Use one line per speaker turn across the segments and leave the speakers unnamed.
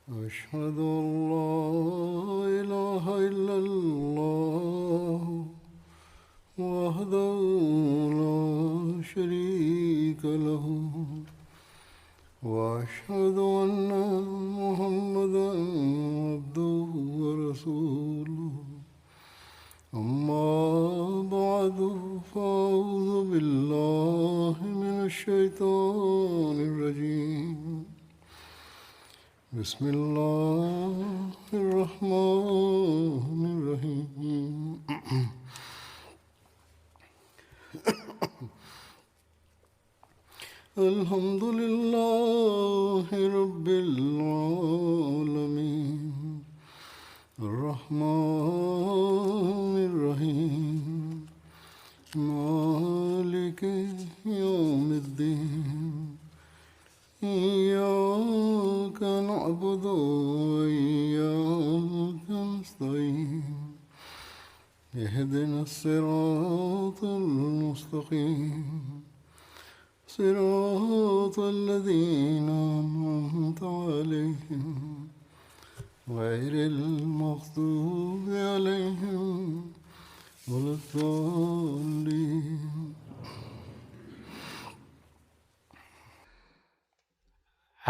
أشهد أن لا إله إلا الله وحده لا شريك له وأشهد أن محمدا عبده ورسوله أما بعد فأعوذ بالله من الشيطان الرجيم بسم الله الرحمن الرحيم الحمد لله رب العالمين الرحمن الرحيم مالك يوم الدين إياك نعبد وإياك نستعين اهدنا الصراط المستقيم صراط الذين أنعمت عليهم غير المغضوب عليهم ولا الضالين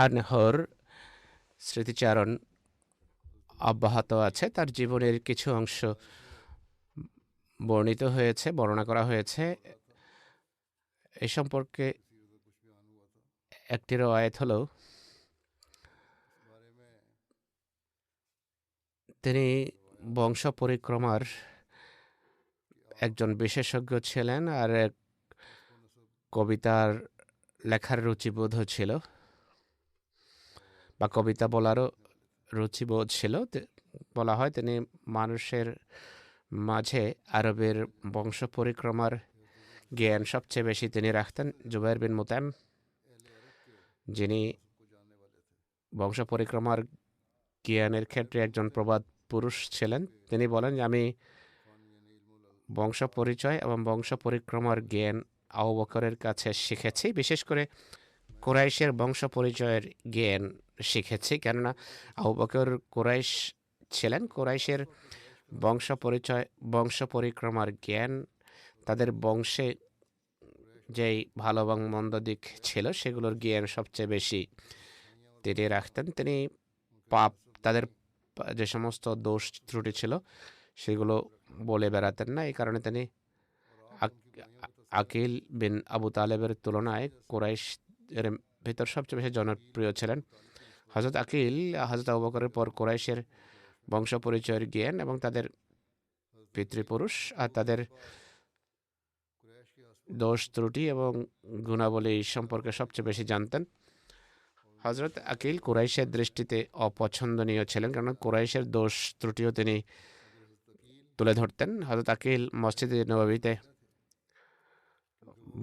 আনহর স্মৃতিচারণ অব্যাহত আছে। তার জীবনের কিছু অংশ বর্ণনা করা হয়েছে। এই সম্পর্কে একটি রওয়ায়াত হলো, তিনি বংশ পরিক্রমার একজন বিশেষজ্ঞ ছিলেন আর কবিতার লেখার রুচিবোধ ছিল বা কবিতা বলারও রুচিবোধ ছিল। বলা হয় তিনি মানুষের মাঝে আরবের বংশ পরিক্রমার জ্ঞান সবচেয়ে বেশি তিনি রাখতেন। জুবাইর বিন মুতাইম, যিনি বংশ পরিক্রমার জ্ঞানের ক্ষেত্রে একজন প্রবাদ পুরুষ ছিলেন, তিনি বলেন যে আমি বংশ পরিচয় এবং বংশ পরিক্রমার জ্ঞান আবু বকরের কাছে শিখেছি। বিশেষ করে কুরাইশের বংশ পরিচয়ের জ্ঞান শিখেছি, কেননা আবু বকর কুরাইশ ছিলেন। কুরাইশের বংশ পরিচয় বংশ পরিক্রমার জ্ঞান, তাদের বংশে যেই ভালো এবং মন্দ দিক ছিল সেগুলোর জ্ঞান সবচেয়ে বেশি তিনি রাখতেন। তিনি তাদের যে সমস্ত দোষ ত্রুটি ছিল সেগুলো বলে বেড়াতেন না। এই কারণে তিনি আকিল বিন আবু তালেবের তুলনায় কুরাইশ এর ভিতর সবচেয়ে বেশি জনপ্রিয় ছিলেন। হযরত আকিল হযরত আবু বকরের পর কুরাইশের বংশ পরিচয়ের জ্ঞান এবং তাদের পিতৃপুরুষ আর তাদের দোষ ত্রুটি এবং গুণাবলী সম্পর্কে সবচেয়ে বেশি জানতেন। হযরত আকিল কুরাইশের দৃষ্টিতে অপছন্দনীয় ছিলেন, কারণ কুরাইশের দোষ ত্রুটিও তিনি তুলে ধরতেন। হযরত আকিল মসজিদে নববীতে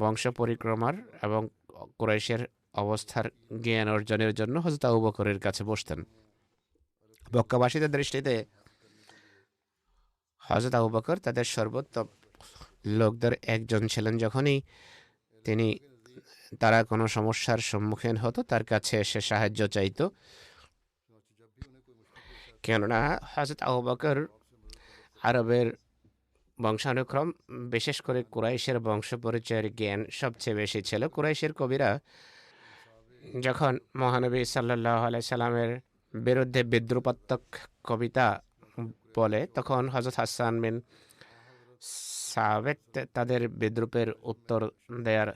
বংশ পরিক্রমার এবং কুরাইশের অবস্থার জ্ঞান অর্জনের জন্য হযরত আবু বকরের কাছে বসতেন। মক্কাবাসীদের দৃষ্টিতে হযরত আবু বকর তাদের সর্বোত্তম লোকদের একজন ছিলেন। যখনই তারা কোনো সমস্যার সম্মুখীন হতো তার কাছে এসে সাহায্য চাইত, কেননা হযরত আবু বকর আরবের বংশানুক্রম, বিশেষ করে কুরাইশের বংশ পরিচয়ের জ্ঞান সবচেয়ে বেশি ছিল। কুরাইশের কবিরা যখন মহানবী সাল্লাল্লাহু আলাইহি সাল্লামের বিরুদ্ধে বিদ্রুপাত্মক কবিতা বলে, তখন হযরত হাসান বিন সাবেত তাদের বিদ্রুপের উত্তর দেওয়ার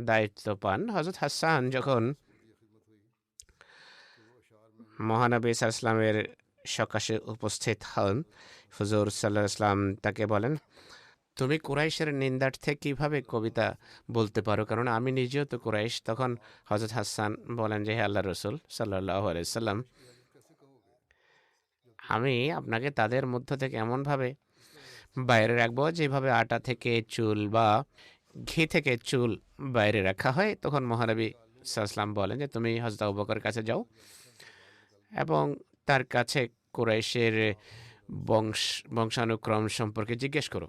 দায়িত্ব পান। হযরত হাসান যখন মহানবী সাল্লাল্লাহু আলাইহি সাল্লামের সকাশে উপস্থিত হন, হুজুর সাল্লাল্লাহু আলাইহি সাল্লাম তাকে বলেন, তুমি কুরাইশের নিন্দার্থে কিভাবে কবিতা বলতে পারো, কারণ আমি নিজেও তো কুরাইশ। তখন হযরত হাসান বলেন যে, হে আল্লাহর রাসূল সাল্লাল্লাহু আলাইহি সাল্লাম, আমি আপনাকে তাদের মধ্য থেকে এমনভাবে বাইরে রাখবো যেভাবে আটা থেকে চুল বা ঘি থেকে চুল বাইরে রাখা হয়। তখন মহানবী সাল্লাল্লাহু আলাইহি সাল্লাম বলেন যে, তুমি হযরত আবু বকরের কাছে যাও এবং তার কাছে কুরাইশের বংশানুক্রম সম্পর্কে জিজ্ঞেস করো।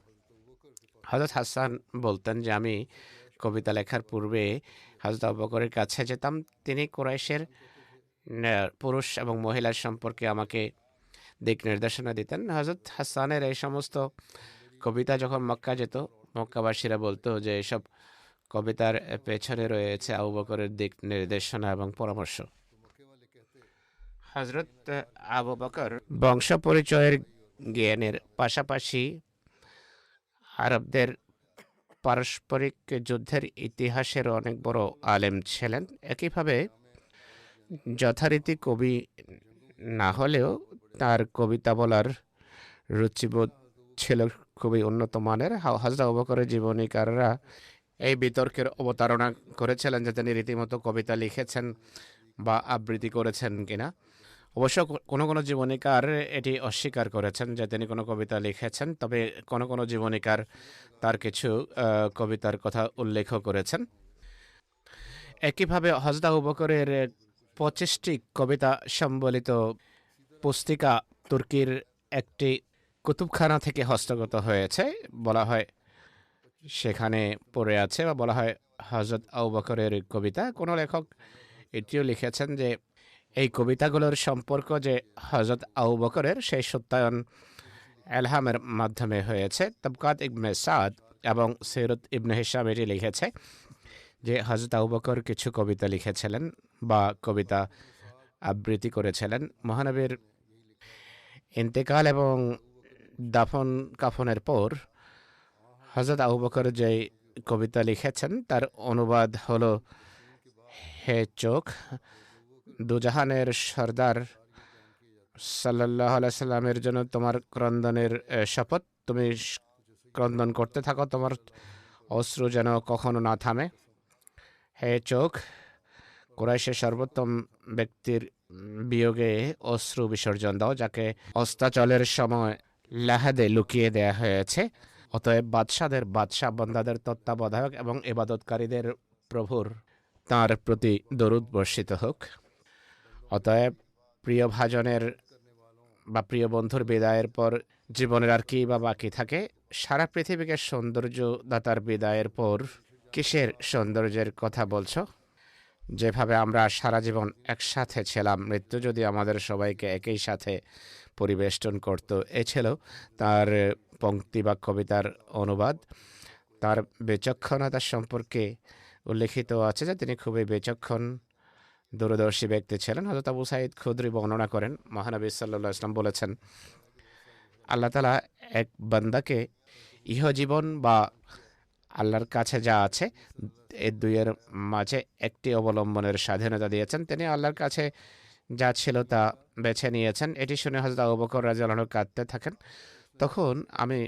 হযরত হাসান বলতেন যে, আমি কবিতা লেখার পূর্বে হযরত আবু বকরের কাছে যেতাম। তিনি কুরাইশের পুরুষ এবং মহিলার সম্পর্কে আমাকে দিক নির্দেশনা দিতেন। হযরত হাসানের এই সমস্ত কবিতা যখন মক্কা যেত, মক্কাবাসীরা বলতো যে এসব কবিতার পেছনে রয়েছে আবু বকরের দিক নির্দেশনা এবং পরামর্শ। হযরত আবু বকর বংশ পরিচয়ের জ্ঞানের পাশাপাশি আরবদের পারস্পরিক যুদ্ধের ইতিহাসের অনেক বড় আলেম ছিলেন। একইভাবে যথারীতি কবি না হলেও তার কবিতা বলার রুচিবোধ ছিল খুবই উন্নত মানের। হযরত আবু বকরের জীবনীকাররা এই বিতর্কের অবতারণা করেছিলেন যে তিনি রীতিমতো কবিতা লিখেছেন বা আবৃত্তি করেছেন কিনা। অবশ্য কোনো কোনো জীবনীকার এটি অস্বীকার করেছেন যে তিনি কোনো কবিতা লিখেছেন, তবে কোনো কোনো জীবনীকার তার কিছু কবিতার কথা উল্লেখ করেছেন। একইভাবে হযরত আবু বকরের 25টি কবিতা সম্বলিত পুস্তিকা তুর্কির একটি কুতুবখানা থেকে হস্তগত হয়েছে বলা হয়, সেখানে পড়ে আছে বা বলা হয় হযরত আবু বকরের কবিতা। কোনো লেখক এটিও লিখেছেন যে এই কবিতাগুলোর সম্পর্ক যে হযরত আবু বকরের, সেই সত্যায়ন এলহামের মাধ্যমে হয়েছে। তাবকাত ইবনে সাদ এবং সিরাত ইবনে হিশাম এটি লিখেছে যে হযরত আবু বকর কিছু কবিতা লিখেছিলেন বা কবিতা আবৃত্তি করেছিলেন। মহানবীর ইন্তেকাল এবং দাফন কাফনের পর হযরত আবু বকর যে কবিতা লিখেছেন তার অনুবাদ হলো, হে চোখ, দুজাহানের সর্দার সাল্লাল্লাহু আলাইহি সাল্লামের জন্য তোমার ক্রন্দনের শপথ, তুমি ক্রন্দন করতে থাকো, তোমার অশ্রু যেন কখনো না থামে। হে চোখ, কুরাইশের সর্বোত্তম ব্যক্তির বিয়োগে অশ্রু বিসর্জন দাও, যাকে অস্তাচলের সময় লাহাদে লুকিয়ে দেয়া হয়েছে। অতএব বাদশাদের বাদশাহ, বন্দাদের তত্ত্বাবধায়ক এবং ইবাদতকারীদের প্রভুর তাঁর প্রতি দরুদ বর্ষিত হোক। অতএব প্রিয় ভাজনের বা প্রিয় বন্ধুর বিদায়ের পর জীবনের আর কি বা বাকি থাকে? সারা পৃথিবীকে সৌন্দর্য দাতার বিদায়ের পর কিসের সৌন্দর্যের কথা বলছো? যেভাবে আমরা সারা জীবন একসাথে ছিলাম, মৃত্যু যদি আমাদের সবাইকে একই সাথে পরিবেষ্টন করত। এ ছিল তার পংক্তি বা কবিতার অনুবাদ। তার বিচক্ষণতা সম্পর্কে উল্লেখিত আছে যে তিনি খুবই বিচক্ষণ দূরদর্শী ব্যক্তি ছিলেন। হযরত আবু সাঈদ খুদরি বর্ণনা করেন, মহানবী সাল্লাল্লাহু আলাইহি ওয়াসাল্লাম বলেছেন, আল্লাহ তাআলা এক বান্দাকে ইহজীবন বা আল্লাহর কাছে যা আছে এই দুইয়ের মাঝে একটি অবলম্বনের স্বাধীনতা দিয়েছেন। তিনি আল্লাহর কাছে যা ছিল তা বেছে নিয়েছেন। এটি শুনে হযরত আবু বকর রাদিয়াল্লাহু আনহু কাঁদতে থাকেন। তখন আমি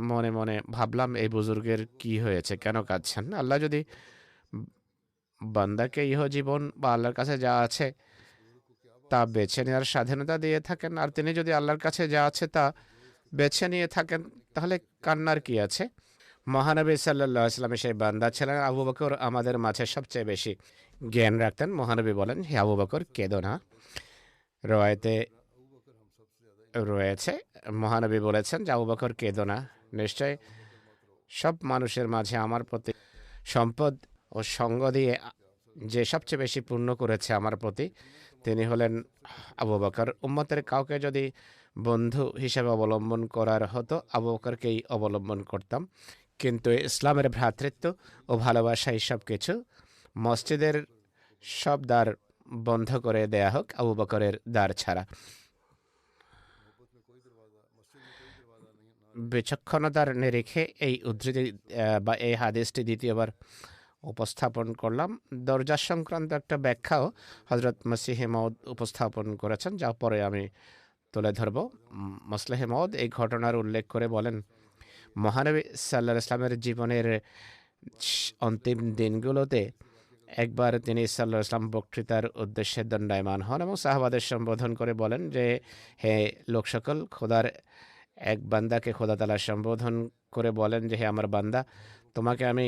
মনে মনে ভাবলাম, এই বুজুর্গের কি হয়েছে, কেন কাঁদছেন? আল্লাহ যদি বান্দাকে ইহজীবন বা আল্লাহর কাছে যা আছে তা বেছে নেওয়ার স্বাধীনতা দিয়ে থাকেন, আর তিনি যদি আল্লাহর কাছে যা আছে তা বেছে নিয়ে থাকেন, তাহলে কান্নার কি আছে? মহানবী সাল্লাল্লাহু আলাইহি ওয়াসাল্লাম সেই বান্দা ছিলেন। আবু বকর আমাদের মাঝে সবচেয়ে বেশি জ্ঞান রাখতেন। মহানবী বলেন, হে আবু বকর, কেঁদো না। রওয়ায়েতে রয়েছে, মহানবী বলেছেন যে আবু বকর কেঁদো না, নিশ্চয় সব মানুষের মাঝে আমার প্রতি সম্পদ ও সঙ্গ দিয়ে যে সবচেয়ে বেশি পূর্ণ করেছে আমার প্রতি, তিনি হলেন আবু বকর। উম্মতের কাউকে যদি বন্ধু হিসেবে অবলম্বন করার হতো, আবু বকরকেই অবলম্বন করতাম। কিন্তু ইসলামের ভ্রাতৃত্ব ও ভালোবাসা সব কিছু, মসজিদের সব দ্বার বন্ধ করে দেয়া হোক আবু বকরের দ্বার ছাড়া। বিচক্ষণতার নিরিখে এই উদ্ধৃতি বা এই হাদিসটি দ্বিতীয়বার উপস্থাপন করলাম। দরজা সংক্রান্ত একটা ব্যাখ্যাও হযরত মসিহে মাউদ উপস্থাপন করেছেন, যা পরে আমি তুলে ধরব। মসলেহে মাউদ এই ঘটনার উল্লেখ করে বলেন, মহানবী সাল্লাল্লাহু আলাইহি ওয়াসাল্লামের জীবনের অন্তিম দিনগুলোতে একবার তিনি সাল্লাল্লাহু আলাইহি ওয়াসাল্লাম বক্তৃতার উদ্দেশ্যে দণ্ডায়মান হন এবং সাহাবাদের সম্বোধন করে বলেন যে, হে লোক সকল, খোদার এক বান্দাকে খোদা তাআলা সম্বোধন করে বলেন যে, হে আমার বান্দা, তোমাকে আমি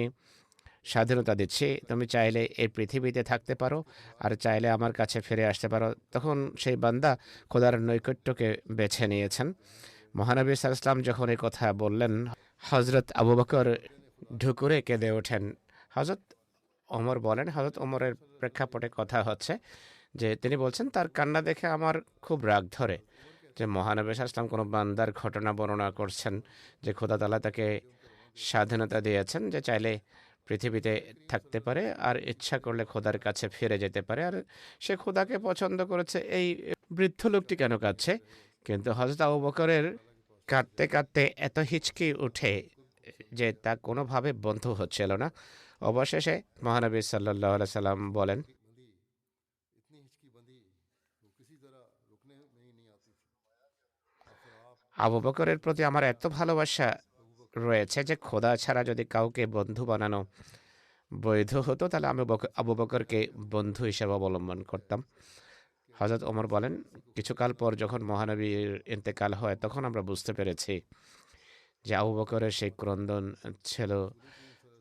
স্বাধীনতা দিচ্ছি, তুমি চাইলে এই পৃথিবীতে থাকতে পারো আর চাইলে আমার কাছে ফিরে আসতে পারো। তখন সেই বান্দা খোদার নৈকট্যকে বেছে নিয়েছেন। মহানবী সাল্লাল্লাহু আলাইহি ওয়াসাল্লাম যখন এই কথা বললেন, হযরত আবু বকর ঢুকুরে কেঁদে ওঠেন। হযরত ওমর বলেন, হযরত ওমরের প্রেক্ষাপটে কথা হচ্ছে যে তিনি বলছেন তার কান্না দেখে আমার খুব রাগ ধরে, যে মহানবী সাল্লাল্লাহু আলাইহি ওয়াসাল্লাম কোনো বান্দার ঘটনা বর্ণনা করছেন যে খোদা তাআলা তাকে স্বাধীনতা দিয়েছেন, যে চাইলে পৃথিবীতে থাকতে পারে আর ইচ্ছা করলে খোদার কাছে ফিরে যেতে পারে, আর সে খোদাকে পছন্দ করেছে। এই বৃদ্ধ লোকটি কেন কাঁদছে? কিন্তু হযরত আবু বকরের কাঁদতে কাঁদতে এত হিচকি উঠে যে তা কোনোভাবে বন্ধ হচ্ছিল না। অবশেষে মহানবী সাল্লাল্লাহু আলাইহি সাল্লাম বলেন, আবু বকরের প্রতি আমার এত ভালোবাসা রয়েছে যে খোদা ছাড়া যদি কাউকে বন্ধু বানানো বৈধ হতো তাহলে আমি আবু বকরকে বন্ধু হিসেবে অবলম্বন করতাম। হযরত ওমর বলেন, কিছুকাল পর যখন মহানবীর ইন্তেকাল হয় তখন আমরা বুঝতে পেরেছি যে আবু বকরের সেই ক্রন্দন ছিল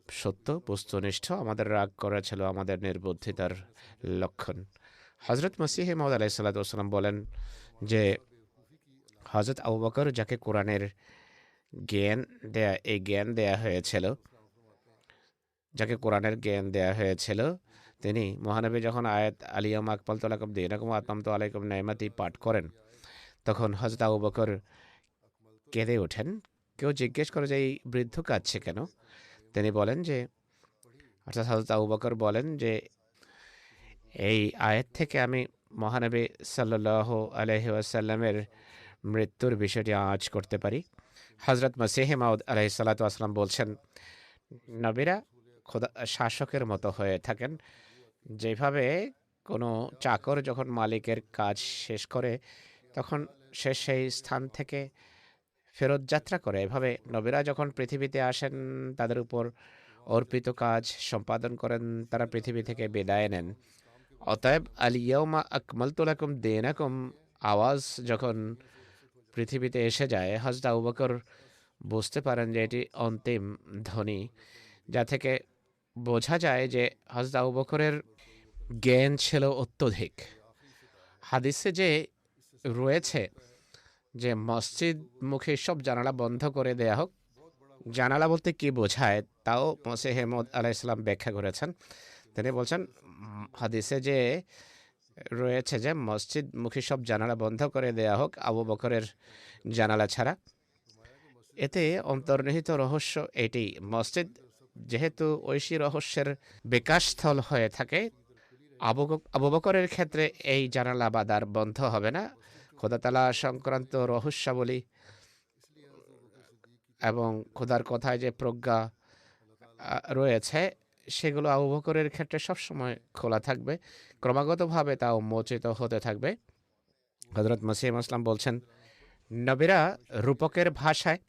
সত্য, বস্তুনিষ্ঠ। আমাদের রাগ করা ছিল আমাদের নির্বুদ্ধিতার লক্ষণ। হযরত মসিহ মাউদ আলাইহিস সালাতু ওয়াস সালাম বলেন যে হযরত আবু বকর যাকে কোরআনের জ্ঞান দেয়া হয়েছিল, যাকে কোরআনের জ্ঞান দেয়া হয়েছিল, তিনি মহানবী যখন আয়াত আলিয়ামা আকমালতু লাকুম দীনাকুম ওয়া আতমামতু আলাইকুম নি'মাতি পাঠ করেন তখন হযরত আবু বকর কেঁদে ওঠেন। কেউ জিজ্ঞেস করে যে এই বৃদ্ধ কাঁদছে কেন? তিনি বলেন যে, অর্থাৎ হযরত আবু বকর বলেন যে এই আয়াত থেকে আমি মহানবী সাল্লাল্লাহু আলাইহি ওয়াসাল্লামের মৃত্যুর বিষয়টি আঁচ করতে পারি। হযরত মসিহ মাউদ আলাইহিস সালাতু ওয়াস সালাম বলছেন, নবীরা খোদা শাসকের মতো হয়ে থাকেন। যেভাবে কোনো চাকর যখন মালিকের কাজ শেষ করে তখন সে সেই স্থান থেকে ফেরত যাত্রা করে, এভাবে নবীরা যখন পৃথিবীতে আসেন তাদের উপর অর্পিত কাজ সম্পাদন করেন, তারা পৃথিবী থেকে বিদায় নেন। অতএব আল ইয়াউমা আকমালতু লাকুম দীনাকুম আওয়াজ যখন পৃথিবীতে এসে যায়, হযরত আবু বকর বুঝতে পারেন যে এটি অন্তিম ধ্বনি, যা থেকে বোঝা যায় যে হযরত আবু বকরের জ্ঞান ছিল অত্যধিক। হাদিসে যে রয়েছে যে মসজিদমুখী সব জানালা বন্ধ করে দেয়া হোক, জানালা বলতে কি বোঝায় তাও মসিহ মাউদ আলাইহিস সালাম ব্যাখ্যা করেছেন। তিনি বলছেন, হাদিসে যে রয়েছে যে মসজিদমুখী সব জানালা বন্ধ করে দেয়া হোক আবু বকরের জানালা ছাড়া, এতে অন্তর্নিহিত রহস্য এটি, মসজিদ যেহেতু ঐশী রহস্যের বিকাশস্থল হয়ে থাকে, আবু বকরের ক্ষেত্রে এই জানালা বা দ্বার বন্ধ হবে না। খোদা তাআলা সংক্রান্ত রহস্যাবলী এবং খোদার কথায় যে প্রজ্ঞা রয়েছে সেগুলো আবু বকরের ক্ষেত্রে সবসময় খোলা থাকবে, ক্রমাগতভাবে তা উন্মোচিত হতে থাকবে। হযরত মসিহ ইসলাম বলছেন, নবীরা রূপকের ভাষায়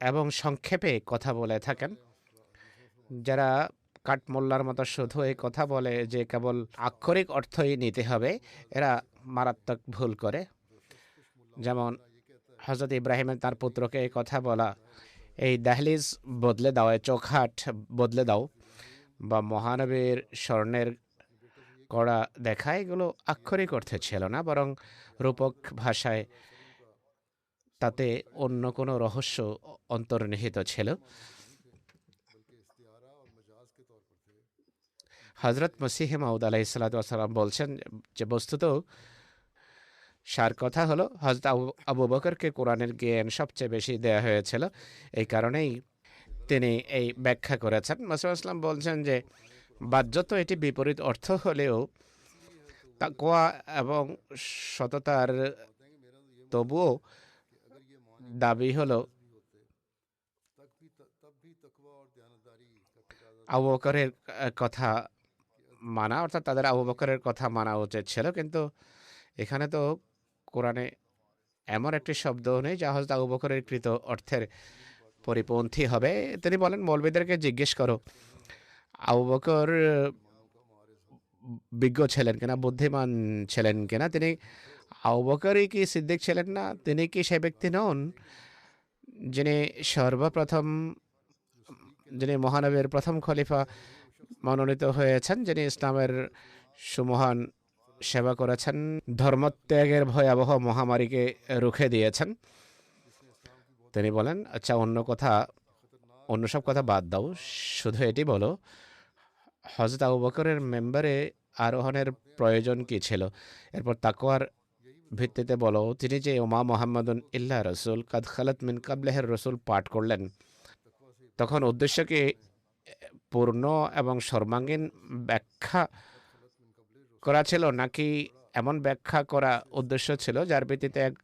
এবং সংক্ষেপে কথা বলে থাকেন। যারা কাঠমোল্লার মতো শুধু এই কথা বলে যে কেবল আক্ষরিক অর্থই নিতে হবে, এরা মারাত্মক ভুল করে। যেমন হযরত ইব্রাহিমের তার পুত্রকে এই কথা বলা, এই দাহলিজ বদলে দাও, এই চৌখাট বদলে দাও, বা মহানবীর স্বর্ণের কড়া দেখা, এগুলো আক্ষরিক অর্থে ছিল না, বরং রূপক ভাষায় তাতে অন্য কোনো রহস্য অন্তর্নিহিত ছিল। হযরত মসিহ মাউদ আলাইহিস সালাতু ওয়াস সালাম বলছেন যে বস্তুত সার কথা হলো হযরত আবু বকরকে কোরআনের জ্ঞান সবচেয়ে বেশি দেয়া হয়েছিল, এই কারণেই তিনি এই ব্যাখ্যা করেছেন। মসিহ ইসলাম বলছেন যে বাহ্যত এটি বিপরীত অর্থ হলেও তাকওয়া এবং সততার তবুও দাবি হলো আবু বকরের কথা মানা, অর্থাৎ তাদের আবু বকরের কথা মানা উচিত ছিল। কিন্তু এখানে তো কোরআনে এমন একটি শব্দ নেই যা হযরত আবু বকরের কৃত অর্থের পরিপন্থী হবে। তিনি বলেন, মৌলবীদেরকে জিজ্ঞেস করো আবু বকর বিজ্ঞ ছিলেন কিনা, বুদ্ধিমান ছিলেন কিনা। তিনি আবু বকরই কি সিদ্দিক ছিলেন না? তিনি কি সেই ব্যক্তি নন যিনি সর্বপ্রথম, যিনি মহানবীর প্রথম খলিফা মনোনীত হয়েছেন, যিনি ইসলামের সুমহান সেবা করেছেন, ধর্মত্যাগের ভয়াবহ মহামারীকে রুখে দিয়েছেন? তিনি বলেন, আচ্ছা অন্য সব কথা বাদ দাও, শুধু এটি বলো হযরত আবু বকরের মেম্বারে আরোহণের প্রয়োজন কি ছিল? এরপর তাকওয়ার ভিত্তিতে বলো, তিনি যে ওমা মোহাম্মদুন ইল্লা রসুল কাদ খালাত মিন কাবলেহের রসুল পাঠ করলেন, তখন উদ্দেশ্য কি পূর্ণ এবং সর্বাঙ্গীন ব্যাখ্যা করা ছিল, নাকি এমন ব্যাখ্যা করা উদ্দেশ্য ছিল যার ভিত্তিতে এক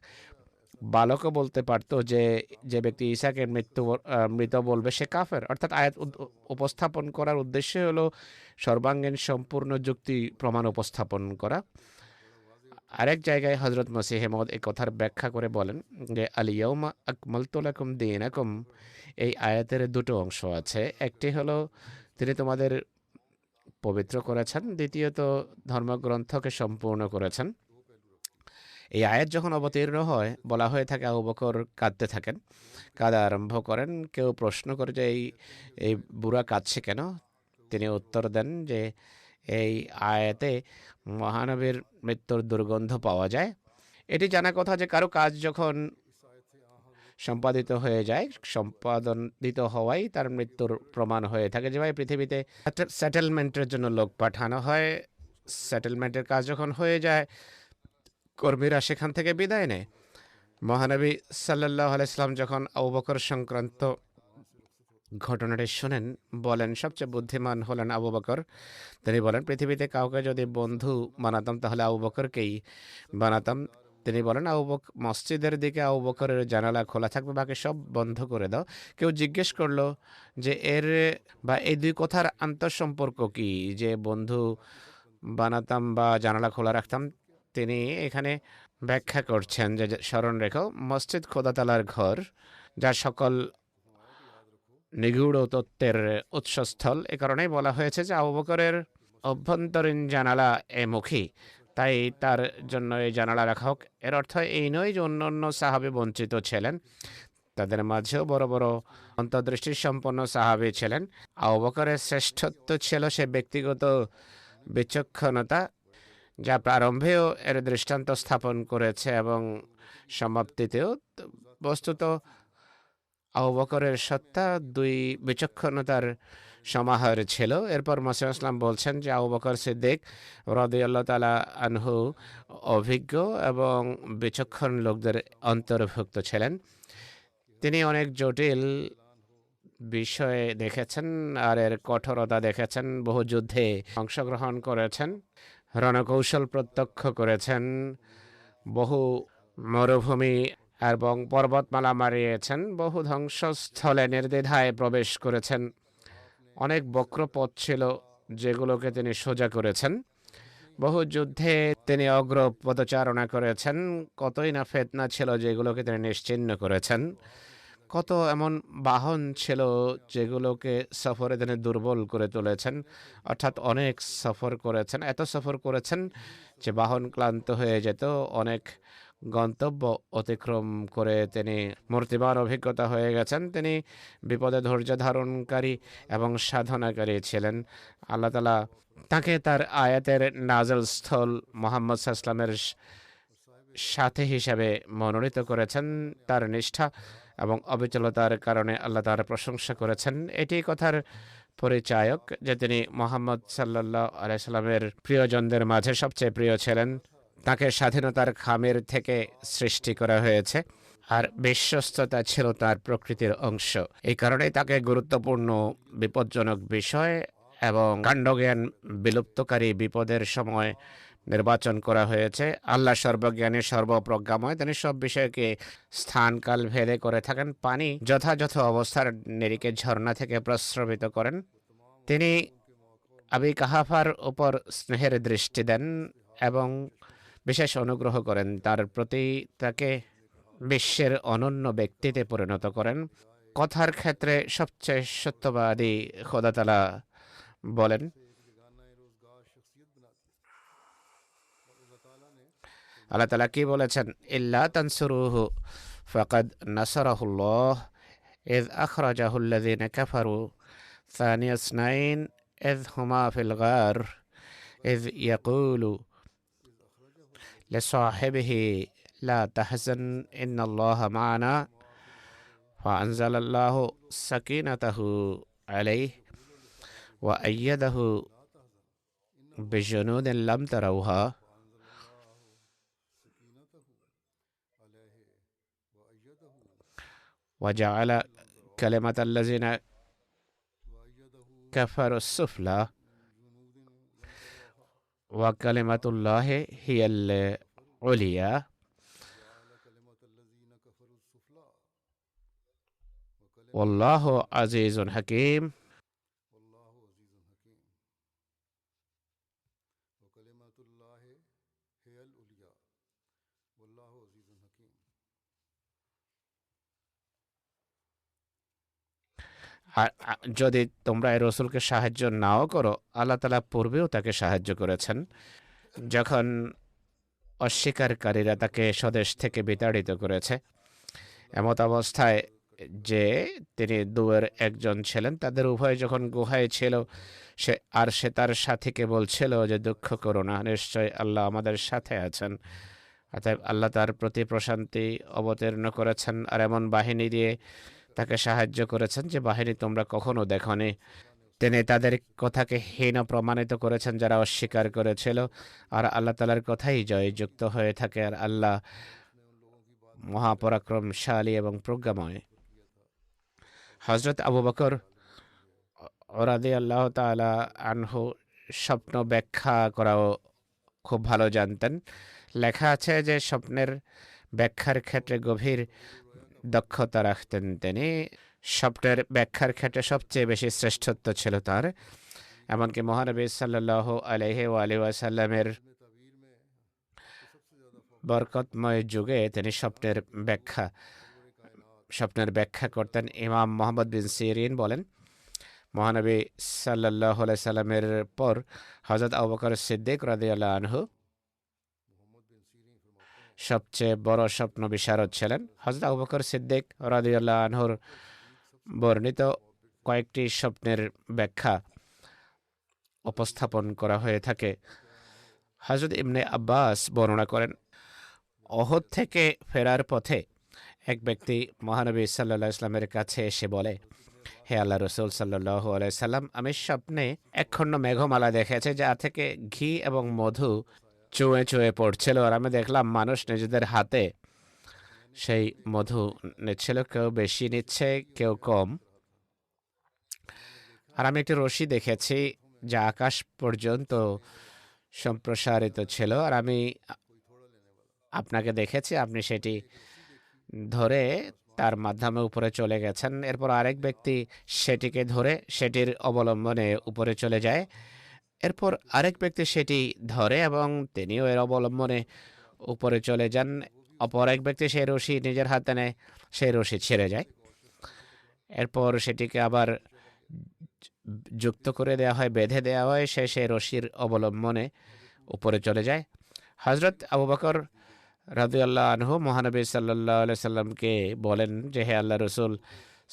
বালকও বলতে পারতো যে যে ব্যক্তি ঈসাকে মৃত বলবে সে কাফের? অর্থাৎ আয়াত উপস্থাপন করার উদ্দেশ্য হলো সর্বাঙ্গীন সম্পূর্ণ যুক্তি প্রমাণ উপস্থাপন করা। আরেক জায়গায় হজরত মসিহ মউদ এই কথার ব্যাখ্যা করে বলেন যে আল ইয়াউমা আকমালতু লাকুম দীনাকুম। এই আয়াতের দুটো অংশ আছে। একটি হলো তিনি তোমাদের পবিত্র করেছেন, দ্বিতীয়ত ধর্মগ্রন্থকে সম্পূর্ণ করেছেন। এই আয়াত যখন অবতীর্ণ হয়, বলা হয়ে থাকে আবু বকর কাঁদতে থাকেন, কাঁদা আরম্ভ করেন। কেউ প্রশ্ন করে যে এই বুড়া কাঁদছে কেন? তিনি উত্তর দেন যে এই আয়াতে মহানবীর মৃত্যুর দুর্গন্ধ পাওয়া যায়। এটি জানা কথা যে কারো কাজ যখন সম্পাদিত হয়ে যায়, সম্পাদিত হওয়াই তার মৃত্যুর প্রমাণ হয়ে থাকে। যেভাবে পৃথিবীতে সেটেলমেন্টের জন্য লোক পাঠানো হয়, সেটেলমেন্টের কাজ যখন হয়ে যায় কর্মীরা সেখান থেকে বিদায় নেয়। মহানবী সাল্লাল্লাহু আলাইহি সাল্লাম যখন আবু বকর সংক্রান্ত ঘটনাটি শোনেন, বলেন সবচেয়ে বুদ্ধিমান হলেন আবু বকর। তিনি বলেন পৃথিবীতে কাউকে যদি বন্ধু বানাতাম তাহলে আবু বকরকেই বানাতাম। তিনি বলেন মসজিদের দিকে আবু বকরের জানালা খোলা থাকবে, বাকি সব বন্ধ করে দাও। কেউ জিজ্ঞেস করলো যে এই দুই কথার আন্তঃসম্পর্ক কি, যে বন্ধু বানাতাম বা জানালা খোলা রাখতাম? তিনি এখানে ব্যাখ্যা করছেন যে স্মরণ রেখো, মসজিদ খোদা তাআলার ঘর, যা সকল নিগূঢ় তত্ত্বের উৎসস্থল। এ কারণেই বলা হয়েছে যে আবু বকরের অভ্যন্তরীণ জানালা মুখী, তাই তার জন্য এই জানালা রাখা হোক। এর অর্থ এই নয় যে অন্য সাহাবী বঞ্চিত ছিলেন, তাদের মাঝেও বড় বড় অন্তর্দৃষ্টি সম্পন্ন সাহাবী ছিলেন। আবু বকরের শ্রেষ্ঠত্ব ছিল সে ব্যক্তিগত বিচক্ষণতা, যা প্রারম্ভেও এর দৃষ্টান্ত স্থাপন করেছে এবং সমাপ্তিতেও। বস্তুত আবু বকরের সত্তা দুই বিচক্ষণতার সমাহার ছিল। এরপর মসিহ ইসলাম বলছেন যে আবু বকর সিদ্দিক রাদিয়াল্লাহু তাআলা আনহু অভিজ্ঞ এবং বিচক্ষণ লোকদের অন্তর্ভুক্ত ছিলেন। তিনি অনেক জটিল বিষয়ে দেখেছেন আর এর কঠোরতা দেখেছেন, বহু যুদ্ধে অংশগ্রহণ করেছেন, রণকৌশল প্রত্যক্ষ করেছেন, বহু মরুভূমি এবং পর্বতমালা মারিয়েছেন, বহু ধ্বংসস্থলে নির্দ্বিধায় প্রবেশ করেছেন। অনেক বক্র পথ ছিল যেগুলোকে তিনি সোজা করেছেন। বহু যুদ্ধে তিনি অগ্র পদচারণা করেছেন। কতই না ফিতনা ছিল যেগুলোকে তিনি নিশ্চিহ্ন করেছেন। কত এমন বাহন ছিল যেগুলোকে সফরে তিনি দুর্বল করে তুলেছেন। অর্থাৎ অনেক সফর করেছেন, এত সফর করেছেন যে বাহন ক্লান্ত হয়ে যেত। অনেক গন্তব্য অতিক্রম করে তিনি মূর্তিমান অভিজ্ঞতা হয়ে গেছেন। তিনি বিপদে ধৈর্য ধারণকারী এবং সাধনাকারী ছিলেন। আল্লাহ তাআলা তাকে তার আয়াতের নাজল স্থল মুহাম্মদ সাল্লাল্লাহু আলাইহি ওয়াসাল্লামের সাথী হিসাবে মনোনীত করেছেন। তার নিষ্ঠা এবং অবিচলতার কারণে আল্লাহ তার প্রশংসা করেছেন। এটি কথার পরিচায়ক যে তিনি মুহাম্মদ সাল্লাল্লাহু আলাইহি সাল্লামের প্রিয়জনদের মাঝে সবচেয়ে প্রিয় ছিলেন। তাকে স্বাধীনতার খামের থেকে সৃষ্টি করা হয়েছে, আর বিশ্বস্ততা ছিল তার প্রকৃতির অংশ। এই কারণেই তাকে গুরুত্বপূর্ণ বিপজ্জনক বিষয় এবং কাণ্ডজ্ঞান বিলুপ্তকারী বিপদের সময় নির্বাচন করা হয়েছে। আল্লাহ সর্বজ্ঞানী সর্বপ্রজ্ঞাময়, তিনি সব বিষয়কে স্থানকাল ভেদে করে থাকেন। পানি যথাযথ অবস্থার নিরিখে ঝর্ণা থেকে প্রস্রবিত করেন। তিনি আবি কাহাফার উপর স্নেহের দৃষ্টি দেন এবং বিশেষ অনুগ্রহ করেন। তার প্রতি তাকে বিশ্বের অনন্য ব্যক্তিতে পরিণত করেন। কথার ক্ষেত্রে সবচেয়ে সত্যবাদী খোদা তাআলা বলেন, আল্লাহ তাআলা কি বলেছেন, ইল্লা তানসুরুহু ফাকাদ নাসারাহুল্লাহ ইয আখরাজাহুল্লাযীনা কাফারু সানিয়া ইসনাইন ইয হুমা ফিল গার ইয ইয়াকুলু লিসাহিবিহি লা তাহজান ইন্নাল্লাহা মা'ানা ফাআনজালাল্লাহু সাকিনাতাহু আলাইহি ওয়া আইয়াদাহু بجنود لم تروها وجعل كلمة الذين كفروا السفلى وكلمة الله هي العليا والله عزيز حكيم যদি তোমরা এই রসুলকে সাহায্য নাও করো, আল্লাহ তাআলা পূর্বেও তাকে সাহায্য করেছেন যখন অস্বীকারীরা তাকে স্বদেশ থেকে বিতাড়িত করেছে। এমত অবস্থায় যে তিনি দুয়ের একজন ছিলেন, তাদের উভয় যখন গুহায় ছিল, সে তার সাথীকে বলছিল যে দুঃখ করো না, নিশ্চয় আল্লাহ আমাদের সাথে আছেন। অতএব আল্লাহ তার প্রতি প্রশান্তি অবতীর্ণ করেছেন আর এমন বাহিনী দিয়ে তাকে সাহায্য করেছেন যে বাহিনী তোমরা কখনো দেখনি। তিনি তাদের কথাকে হীন প্রমাণিত করেছেন যারা অস্বীকার করেছিল, আর আল্লাহ তাআলার কথাই জয়যুক্ত হয়ে থাকে। আর আল্লাহ মহাপরাক্রমশালী এবং প্রজ্ঞাময়। হযরত আবু বকর রাদিয়াল্লাহু তাআলা আনহু স্বপ্ন ব্যাখ্যা করাও খুব ভালো জানতেন। লেখা আছে যে স্বপ্নের ব্যাখ্যার ক্ষেত্রে গভীর দক্ষতা রাখতেন তিনি। স্বপ্নের ব্যাখ্যার ক্ষেত্রে সবচেয়ে বেশি শ্রেষ্ঠত্ব ছিল তার। এমনকি মহানবী সাল্লাল্লাহু আলাইহি ওয়াসাল্লামের বরকতময় যুগে তিনি স্বপ্নের ব্যাখ্যা করতেন। ইমাম মোহাম্মদ বিন সিরিন বলেন, মহানবী সাল্লাল্লাহু আলাইহি সাল্লামের পর হযরত আবু বকর সিদ্দিক রাদিয়াল্লাহু আনহু সবচেয়ে বড় স্বপ্ন বিশারদ ছিলেন। হযরত আবু বকর সিদ্দিক রাদিয়াল্লাহু আনহুর বর্ণিত কয়েকটি স্বপ্নের ব্যাখ্যা উপস্থাপন করা হয়ে থাকে। হযরত ইবনে আব্বাস বর্ণনা করেন, ওহদ থেকে ফেরার পথে এক ব্যক্তি মহানবী সাল্লাল্লাহু আলাইহি সাল্লামের কাছে এসে বলে, হে আল্লাহ রসুল সাল্লাল্লাহু আলাইহি সাল্লাম, আমি স্বপ্নে একখণ্ড মেঘমালা দেখেছি যা থেকে ঘি এবং মধু চুয়ে চুয়ে পড়ছিল, আর আমি দেখলাম মানুষ নিজেদের হাতে সেই মধু নিচ্ছিল, কেউ বেশি নিচ্ছে কেউ কম। আর আমি একটি রশি দেখেছি যা আকাশ পর্যন্ত সম্প্রসারিত ছিল, আর আমি আপনাকে দেখেছি আপনি সেটি ধরে তার মাধ্যমে উপরে চলে গেছেন। এরপর আরেক ব্যক্তি সেটিকে ধরে সেটির অবলম্বনে উপরে চলে যায়। এরপর আরেক ব্যক্তি সেটি ধরে এবং তিনিও এর অবলম্বনে উপরে চলে যান। অপর এক ব্যক্তি সেই রশি নিজের হাতে নেয়, সেই রশি ছেড়ে যায়। এরপর সেটিকে আবার যুক্ত করে দেওয়া হয়, বেঁধে দেওয়া হয়, সেই রশির অবলম্বনে উপরে চলে যায়। হযরত আবু বকর রাদিয়াল্লাহু আনহু মহানবী সাল্লাল্লাহু আলাইহি সাল্লামকে বলেন যে, হে আল্লাহ রসুল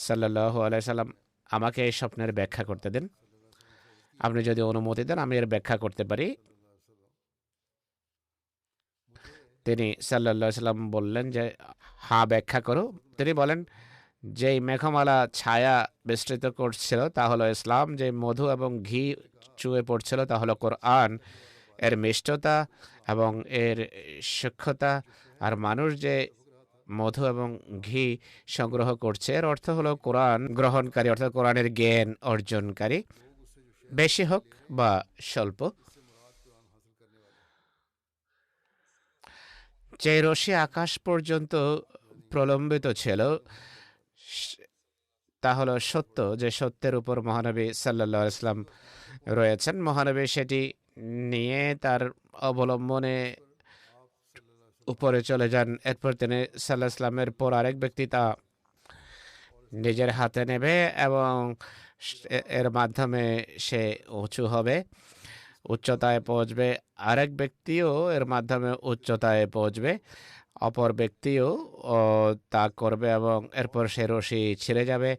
সাল্লাল্লাহু আলাইহি সাল্লাম, আমাকে এই স্বপ্নের ব্যাখ্যা করতে দেন। আপনি যদি অনুমতি দেন আমি এর ব্যাখ্যা করতে পারি। তিনি সাল্লাল্লাহু আলাইহি সাল্লাম বললেন যে, হ্যাঁ ব্যাখ্যা করো। তিনি বলেন, যেই মেঘমালা ছায়া বিস্তৃত করছিল তা হলো ইসলাম, যে মধু এবং ঘি চুয়ে পড়ছিল তা হলো কোরআন, এর মিষ্টতা এবং এর সূক্ষ্মতা। আর মানুষ যে মধু এবং ঘি সংগ্রহ করছে এর অর্থ হলো কোরআন গ্রহণকারী, অর্থাৎ কোরআনের জ্ঞান অর্জনকারী, বেশি হোক বা স্বল্প। যে রশি আকাশ পর্যন্ত প্রলম্বিত ছিল তা হলো সত্য, যে সত্যের উপর মহানবী সাল্লাল্লাহু আলাইহি ওয়াসাল্লাম রয়েছেন। মহানবী সেটি নিয়ে তার অবলম্বনে উপরে চলে যান। এরপর তিনি সাল্লাল্লাহু আলাইহি ওয়াসাল্লামের পর আরেক ব্যক্তি তা নিজের হাতে নেবে এবং এর মাধ্যমে সে উঁচু হবে, উচ্চতায় পৌঁছবে। আরেক ব্যক্তিও এর মাধ্যমে উচ্চতায় পৌঁছবে, অপর ব্যক্তিও তা করবে এবং এরপর সে রশি ছিঁড়ে যাবে,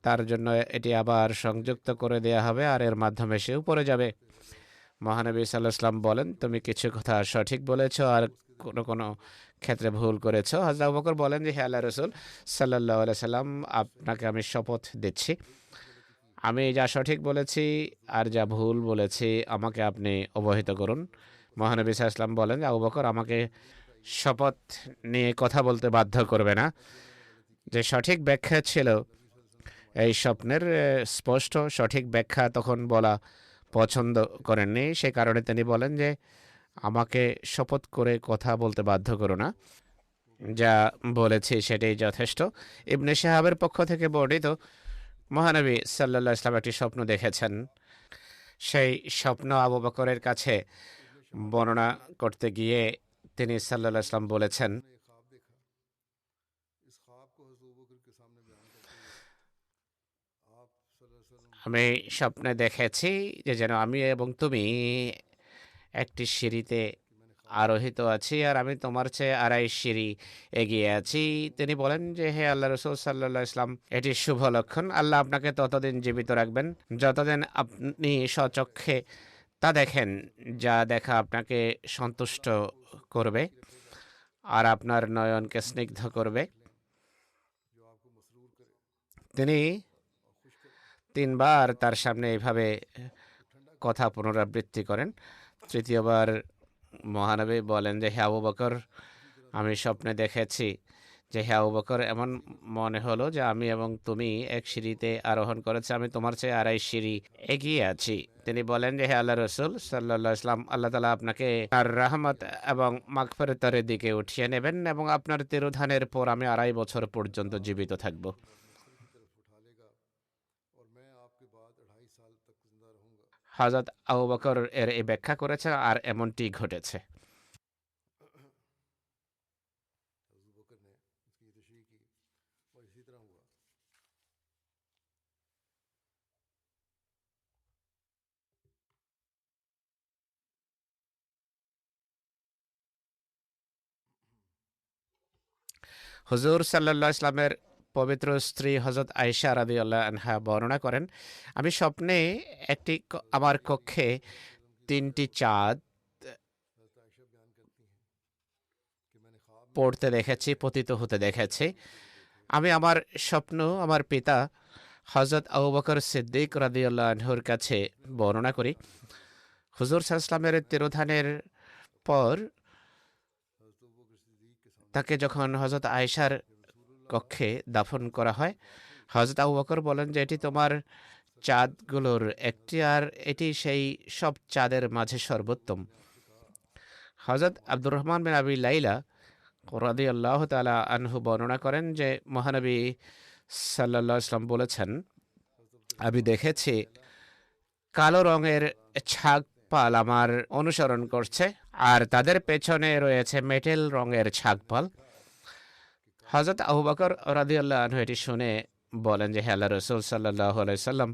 তার জন্য এটি আবার সংযুক্ত করে দেয়া হবে আর এর মাধ্যমে সে উপরে যাবে। মহানবী সাল্লাল্লাহু আলাইহি ওয়াসাল্লাম বলেন, তুমি কিছু কথা সঠিক বলেছ আর কোনো কোনো ক্ষেত্রে ভুল করেছ। হযরত আবু বকর বলেন যে, হে আল্লাহ রাসূল সাল্লাল্লাহু আলাইহি সাল্লাম, আপনাকে আমি শপথ দিচ্ছি আমি যা সঠিক বলেছি আর যা ভুল বলেছি আমাকে আপনি অবহিত করুন। মহানবী সাল্লাল্লাহু আলাইহি ওয়াসাল্লাম বলেন, আবু বকর আমাকে শপথ নিয়ে কথা বলতে বাধ্য করবে না। যে সঠিক ব্যাখ্যা ছিল এই স্বপ্নের, স্পষ্ট সঠিক ব্যাখ্যা তখন বলা পছন্দ করেননি। সে কারণে তিনি বলেন যে আমাকে শপথ করে কথা বলতে বাধ্য করো না, যা বলেছি সেটাই যথেষ্ট। ইবনে শাহাবের পক্ষ থেকে বর্ণিত, মহানবী সাল্লাল্লাহু আলাইহি ওয়াসাল্লাম একটি স্বপ্ন দেখেছেন। সেই স্বপ্ন আবু বকরের কাছে বর্ণনা করতে গিয়ে তিনি সাল্লাল্লাহু আলাইহি ওয়াসাল্লাম বলেছেন, আমি স্বপ্নে দেখেছি যে যেন আমি এবং তুমি একটি সিঁড়িতে আরোহিত আছি, আর আমি তোমার চেয়ে আড়াই সিঁড়ি এগিয়ে আছি। তিনি বলেন যে হে আল্লাহ রসুল সাল্লাল্লাহু আলাইহি ওয়াসাল্লাম, এটি শুভ লক্ষণ। আল্লাহ আপনাকে ততদিন জীবিত রাখবেন যতদিন আপনি স্বচক্ষে তা দেখেন যা দেখা আপনাকে সন্তুষ্ট করবে আর আপনার নয়নকে স্নিগ্ধ করবে। তিনি তিনবার তার সামনে এইভাবে কথা পুনরাবৃত্তি করেন। তৃতীয়বার মহানবী বলেন যে হে আবু বকর, আমি স্বপ্নে দেখেছি যে হে আবু বকর, এমন মনে হলো যে আমি এবং তুমি এক সিঁড়িতে আরোহণ করেছি, আমি তোমার চেয়ে আড়াই সিঁড়ি এগিয়ে আছি। তিনি বলেন যে হে আল্লাহ রসুল সাল্লাল্লাহু আলাইহি ওয়াসাল্লাম, আল্লাহ তাআলা আপনাকে তার রহমত এবং মাগফিরাতের দিকে উঠিয়ে নেবেন এবং আপনার তিরোধানের পর আমি 2.5 বছর পর্যন্ত জীবিত থাকব। হযরত আবু বকর এর এই ব্যাখ্যা করেছে আর এমনটি ঘটেছে। হুজুর সাল্লাল্লাহু আলাইহি ওয়াসাল্লামের পবিত্র স্ত্রী হযরত আয়েশা রাদিয়াল্লাহু আনহা বর্ণনা করেন, আমি স্বপ্নে আমার কক্ষে 3টি চাঁদ পড়তে দেখেছি, পতিত হতে দেখেছি। আমি আমার স্বপ্ন আমার পিতা হযরত আবু বকর সিদ্দিক রাদিয়াল্লাহু আনহুর কাছে বর্ণনা করি। হুজুর সাল্লাল্লাহু আলাইহি ওয়াসাল্লামের তিরোধানের পর তাকে যখন হযরত আয়েশার কক্ষে দাফন করা হয়, হযরত আবু বকর বলেন যে এটি তোমার চাঁদগুলোর একটি, আর এটি সেই সব চাঁদের মাঝে সর্বোত্তম। হযরত আব্দুর রহমান বিন আবি লাইলা রাদিয়াল্লাহু তাআলা আনহু বর্ণনা করেন যে মহানবী সাল্লাল্লাহু আলাইহি ওয়াসাল্লাম বলেছেন, আমি দেখেছি কালো রঙের ছাগপাল আমার অনুসরণ করছে আর তাদের পেছনে রয়েছে মেটেল রঙের ছাগপাল। হযরত আবু বকর রাদিয়াল্লাহু আনহু এটি শুনে বলেন যে হে আল্লাহর রাসূল সাল্লাল্লাহু আলাইহি ওয়াসাল্লাম,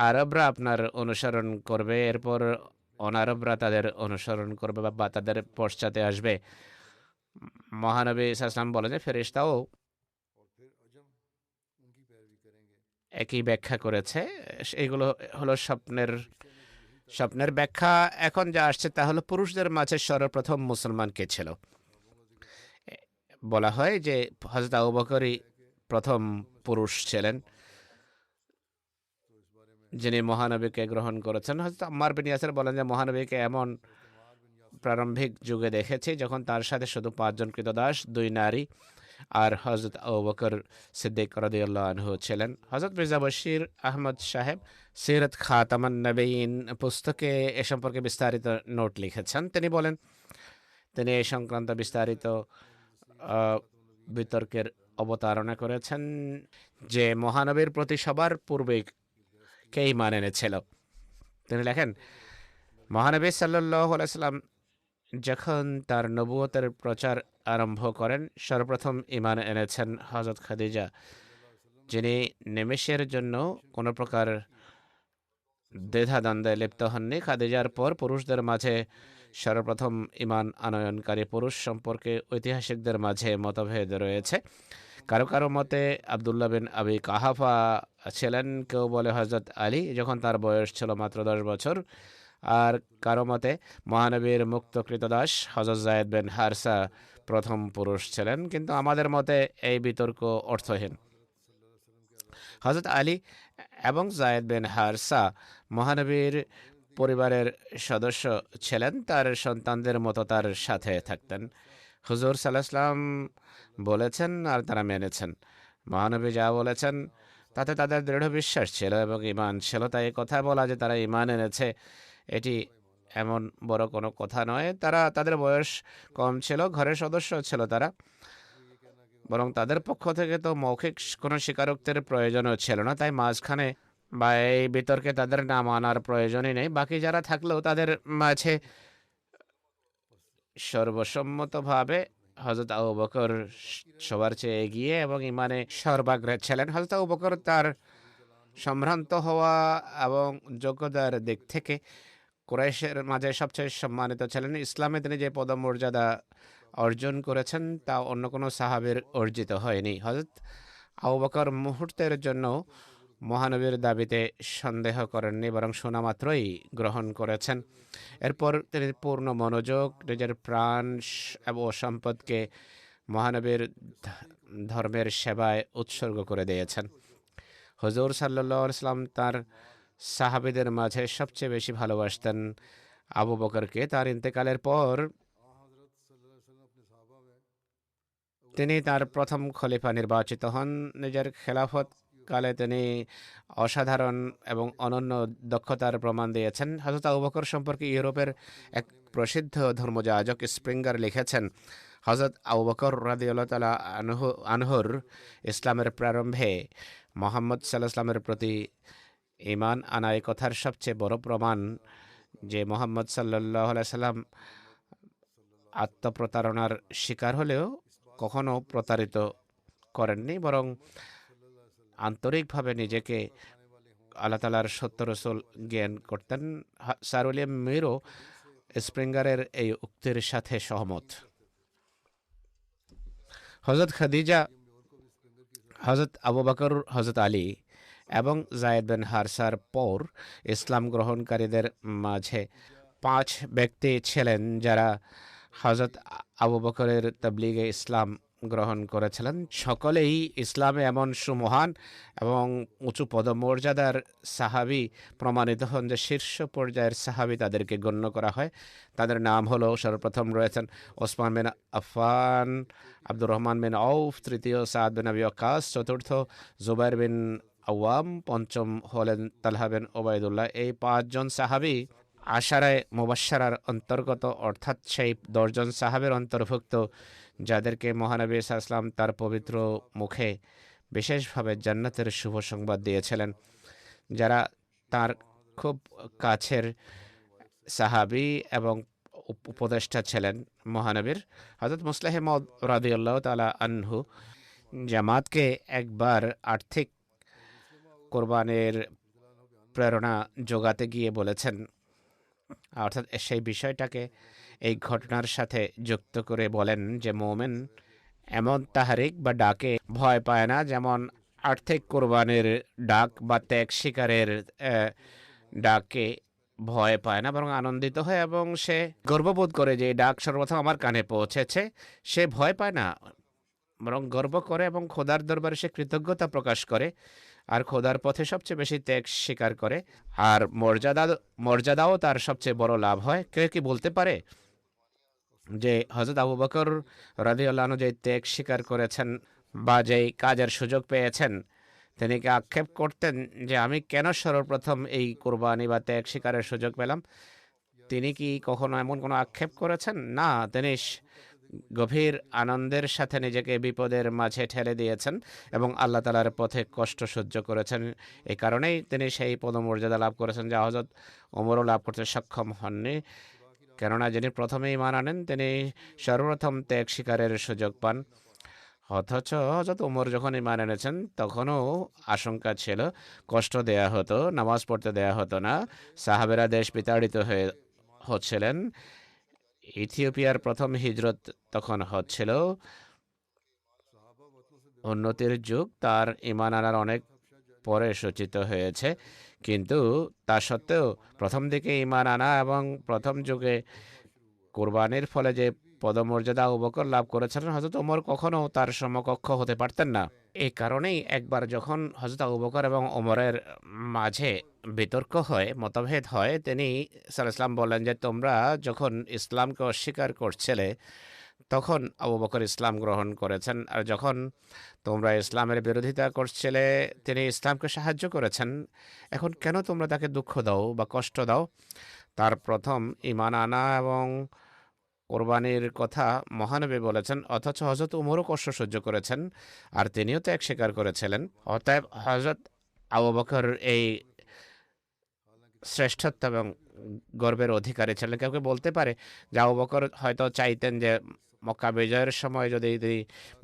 আরবরা আপনার অনুসরণ করবে, এরপর অনারবরা তাদের অনুসরণ করবে বা তাদের পশ্চাতে আসবে। মহানবী সাল্লাল্লাহু আলাইহি ওয়াসাল্লাম বলেন যে ফেরেশতাও একই ব্যাখ্যা করেছে। এগুলো হলো স্বপ্নের ব্যাখ্যা। এখন যা আসছে তা হলো পুরুষদের মাঝে সর্বপ্রথম মুসলমান কে ছিল। বলা হয় যে হযরত আবু বকরই প্রথম পুরুষ ছিলেন যিনি মহানবীকে গ্রহণ করেছেন। হযরত আম্মার বিন ইয়াসির বলেন যে মহানবীকে এমন প্রারম্ভিক যুগে দেখেছি যখন তার সাথে শুধু 5 জন কৃতদাস, 2 নারী আর হযরত আবু বকর সিদ্দিক রাদিয়াল্লাহু আনহু ছিলেন। হযরত মির্জা বশির আহমদ সাহেব সিরাত খাতামান নবীন পুস্তকে এ সম্পর্কে বিস্তারিত নোট লিখেছেন। তিনি বলেন, তিনি এই সংক্রান্ত বিস্তারিত বিতর্কের অবতারণা করেছেন যে মহানবীর প্রতি সবার পূর্বে কে ঈমান এনেছিল। তিনি লেখেন, মহানবী সাল্লাল্লাহু আলাইহি ওয়াসাল্লাম যখন তার নবুয়তের প্রচার আরম্ভ করেন, সর্বপ্রথম ঈমান এনেছেন হযরত খাদিজা, যিনি নিমেষের জন্য কোনো প্রকার দ্বিধাদ্বন্দ্বে লিপ্ত হননি। খাদিজার পর পুরুষদের মাঝে সর্বপ্রথম ঈমান আনয়নকারী পুরুষ সম্পর্কে ঐতিহাসিকদের মাঝে মতভেদ রয়েছে। কারো কারো মতে আব্দুল্লাহ বিন আবি কাহাফা ছিলেন, কেউ বলে হযরত আলী যখন তার বয়স ছিল মাত্র 10 বছর, আর কারো মতে মহানবীর মুক্ত কৃতদাস হযরত যায়েদ বিন হারসা প্রথম পুরুষ ছিলেন, কিন্তু আমাদের মতে এই বিতর্ক অর্থহীন। হযরত আলী এবং জায়েদ বিন হারসা মহানবীর পরিবারের সদস্য ছিলেন, তার সন্তানদের মতো তার সাথে থাকতেন। হুজুর সাল্লাল্লাহু আলাইহি ওয়াসাল্লাম বলেছেন আর তারা মেনেছেন। মহানবী যা বলেছেন তাতে তাদের দৃঢ় বিশ্বাস ছিল এবং ঈমান ছিল। তাই কথা বলা যে তারা ঈমান এনেছে, এটি এমন বড় কোনো কথা নয়। তাদের বয়স কম ছিল, ঘরের সদস্য ছিল তারা, বরং তাদের পক্ষ থেকে তো মৌখিক কোনো স্বীকারোক্তির প্রয়োজনও ছিল না। তাই মাঝখানে বা এই বিতর্কে তাদের নাম আনার প্রয়োজনই নেই। বাকি যারা থাকলেও তাদের মাঝে সর্বসম্মতভাবে হযরত আবু বকর সবার চেয়ে এগিয়ে এবং ঈমানে সর্বাগ্রে ছিলেন। হযরত আবু বকর তার সম্ভ্রান্ত হওয়া এবং যোগ্যতার দিক থেকে কুরাইশের মাঝে সবচেয়ে সম্মানিত ছিলেন। ইসলামে তিনি যে পদমর্যাদা অর্জন করেছেন তা অন্য কোনো সাহাবীর অর্জিত হয়নি। হযরত আবু বকর মুহূর্তের জন্য মহানবীর দাবিতে সন্দেহ করেননি, বরং শোনা মাত্রই গ্রহণ করেছেন। এরপর তিনি পূর্ণ মনোযোগ, নিজের প্রাণ এবং সম্পদকে মহানবীর ধর্মের সেবায় উৎসর্গ করে দিয়েছেন। হুজুর সাল্লাল্লাহু আলাইহি ওয়াসাল্লাম তার সাহাবীদের মাঝে সবচেয়ে বেশি ভালোবাসতেন আবু বকরকে। তার ইন্তেকালের পর তিনি তার প্রথম খলিফা নির্বাচিত হন। নিজের খেলাফত কালে তিনি অসাধারণ এবং অনন্য দক্ষতার প্রমাণ দিয়েছেন। হযরত আবু বকর সম্পর্কে ইউরোপের এক প্রসিদ্ধ ধর্মযাজক স্প্রিঙ্গার লিখেছেন, হযরত আবু বকর রাদিয়াল্লাহু তাআলা আনহুর ইসলামের প্রারম্ভে মুহাম্মদ সাল্লাল্লাহু আলাইহি ওয়াসাল্লামের প্রতি ঈমান আনায় কথার সবচেয়ে বড় প্রমাণ যে মুহাম্মদ সাল্লাল্লাহু আলাইহি সাল্লাম আত্মপ্রতারণার শিকার হলেও কখনো প্রতারিত করেননি, বরং আন্তরিকভাবে নিজেকে আল্লাহ তাআলার সত্য রসুল জ্ঞান করতেন। স্যার উইলিয়াম মিরো স্প্রিঙ্গারের এই উক্তির সাথে সহমত। হযরত খাদিজা, হযরত আবু বকর, হযরত আলী এবং জায়েদ বিন হারসার পর ইসলাম গ্রহণকারীদের মাঝে 5 ব্যক্তি ছিলেন যারা হযরত আবু বকরের তাবলীগে ইসলাম গ্রহণ করেছিলেন। সকলেই ইসলামে এমন সুমহান এবং উঁচু পদমর্যাদার সাহাবী প্রমাণিত হন যে শীর্ষ পর্যায়ের সাহাবী তাদেরকে গণ্য করা হয়। তাদের নাম হলো, সর্বপ্রথম রয়েছেন ওসমান বিন আফফান, আব্দুর রহমান বিন আউফ, তৃতীয় সাদ বিন আবি ওয়াক্কাস, চতুর্থ জুবাইর বিন আওয়াম, পঞ্চম হলেন তালহা বিন ওবায়দুল্লাহ। এই 5 জন সাহাবী আশারায়ে মুবাশশারার অন্তর্গত, অর্থাৎ সেই 10 জন সাহাবের অন্তর্ভুক্ত যাদেরকে মহানবী সাল্লাল্লাহু আলাইহি ওয়াসাল্লাম তার পবিত্র মুখে বিশেষভাবে জান্নাতের শুভ সংবাদ দিয়েছিলেন, যারা তার খুব কাছের সাহাবী এবং উপদেষ্টা ছিলেন মহানবীর। হযরত মুসলিহ মাউদ রাদিয়াল্লাহু তাআলা আনহু জামাতকে একবার আর্থিক কোরবানির প্রেরণা যোগাতে গিয়ে বলেছেন, অর্থাৎ সেই বিষয়টাকে এই ঘটনার সাথে যুক্ত করে বলেন যে মোমেন এমন তাহারিক বা ডাকে ভয় পায় না যেমন আর্থিক কোরবানির ডাক বা ত্যাগ শিকারের ডাকে ভয় পায় না, বরং আনন্দিত হয় এবং সে গর্ববোধ করে যে ডাক সর্বপ্রথম আমার কানে পৌঁছেছে। সে ভয় পায় না, বরং গর্ব করে এবং খোদার দরবারে সে কৃতজ্ঞতা প্রকাশ করে আর খোদার পথে সবচেয়ে বেশি ত্যাগ স্বীকার করে। আর মর্যাদাও তার সবচেয়ে বড় লাভ হয়। কেউ কি বলতে পারে যে হযরত আবু বকর রাদিয়াল্লাহু আনহু যে ত্যাগ স্বীকার করেছেন বা যেই কাজের সুযোগ পেয়েছেন, তিনি কি আক্ষেপ করতেন যে আমি কেন সর্বপ্রথম এই কোরবানি বা ত্যাগ স্বীকারের সুযোগ পেলাম? তিনি কি কখনো এমন কোনো আক্ষেপ করেছেন? না, তিনি গভীর আনন্দের সাথে নিজেকে বিপদের মাঝে ঠেলে দিয়েছেন এবং আল্লাহ তাআলার পথে কষ্ট সহ্য করেছেন। এই কারণেই তিনি সেই পদমর্যাদা লাভ করেছেন যা হযরত ওমরও লাভ করতে সক্ষম হননি। কেননা যিনি প্রথমে ঈমান আনেন তিনি সর্বপ্রথম ত্যাগ স্বীকারের সুযোগ পান। অথচ হযরত ওমর যখন ঈমান এনেছেন তখনও আশঙ্কা ছিল কষ্ট দেয়া হতো, নামাজ পড়তে দেয়া হতো না, সাহাবেরা দেশ বিতাড়িত হচ্ছিলেন। ইথিওপিয়ার প্রথম হিজরত তখন হচ্ছিল, উন্নতির যুগ তার ঈমান আনার অনেক পরে সূচিত হয়েছে। কিন্তু তা সত্ত্বেও প্রথম দিকে ঈমান আনা এবং প্রথম যুগে কোরবানির ফলে যে পদমর্যাদা আবু বকর লাভ করেছিলেন, হযরত ওমর কখনো তার সমকক্ষ হতে পারতেন না। এই কারণেই একবার যখন হযরত আবু বকর এবং ওমরের মাঝে বিতর্ক হয়, মতভেদ হয়, তিনি সাল্লাল্লাহু আলাইহি ওয়াসাল্লাম বললেন যে তোমরা যখন ইসলামকে অস্বীকার করছিলে তখন আবু বকর ইসলাম গ্রহণ করেছেন, আর যখন তোমরা ইসলামের বিরোধিতা করছিলে তিনি ইসলামকে সাহায্য করেছেন। এখন কেন তোমরা তাকে দুঃখ দাও বা কষ্ট দাও? তার প্রথম ঈমান আনা এবং কোরবানির কথা মহানবী বলেছেন, অথচ হযরত উমরও কষ্ট সহ্য করেছেন আর তিনিও ত্যাগ স্বীকার করেছিলেন। অতএব হযরত আবু বকর এই শ্রেষ্ঠত্ব এবং গর্বের অধিকারী ছিলেন। কেউ কেউ বলতে পারে যে আবু বকর হয়তো চাইতেন যে মক্কা বিজয়ের সময় যদি তিনি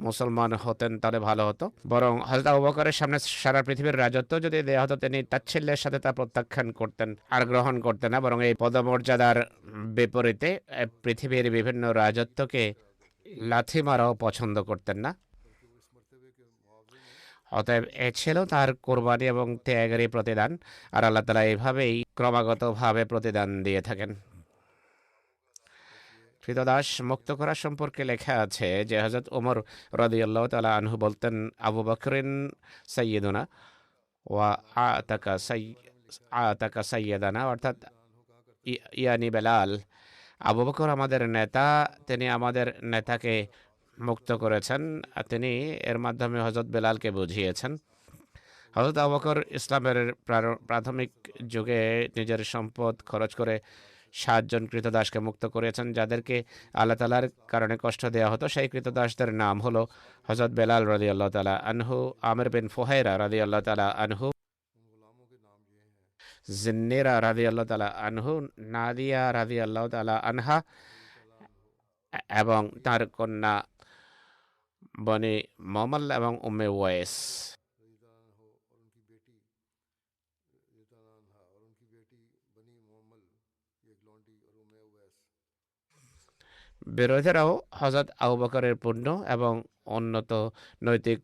মুসলমান হতেন তাহলে ভালো হতো, বরং হযরত আবু বকরের সামনে সারা পৃথিবীর রাজত্ব যদি দেওয়া হতো তিনি তাচ্ছিল্যের সাথে তা প্রত্যাখ্যান করতেন আর গ্রহণ করতেন না, বরং এই পদমর্যাদার বিপরীতে পৃথিবীর বিভিন্ন রাজত্বকে লাথি মারাও পছন্দ করতেন না। অতএব এ ছিল তার কোরবানি এবং ত্যাগেরই প্রতিদান, আর আল্লাহ তাআলা এইভাবেই ক্রমাগতভাবে প্রতিদান দিয়ে থাকেন। কৃতদাস মুক্ত করা সম্পর্কে লেখা আছে যে হযরত ওমর রাদিয়াল্লাহু তাআলা আনহু বলতেন, আবু বকরিন সাইয়্যিদুনা ওয়া আতাকা সাইয়্যিদানা, অর্থাৎ ইয়ানি বেলাল, আবু বকর আমাদের নেতা, তিনি আমাদের নেতাকে মুক্ত করেছেন, আর তিনি এর মাধ্যমে হযরত বেলালকে বুঝিয়েছেন। হযরত আবু বকর ইসলামের প্রাথমিক যুগে নিজের সম্পদ খরচ করে 7 জন কৃতদাসকে মুক্ত করেছেন, যাদেরকে আল্লাহ তাআলার কারণে কষ্ট দেওয়া হতো। সেই কৃতদাসদের নাম হলো হযরত বেলাল রাদিয়াল্লাহু তাআলা আনহু, আমির বিন ফুহাইরা রাদিয়াল্লাহু তাআলা আনহু, জিন্নিরা রাদিয়াল্লাহু তাআলা আনহু, নাদিয়া রাদিয়াল্লাহু তাআলা আনহা এবং তার কন্যা বনি মুমাল এবং উম্মে ওয়াইস। বিরোধীরাও হযরত আবু বকরের পূর্ণ এবং উন্নত নৈতিক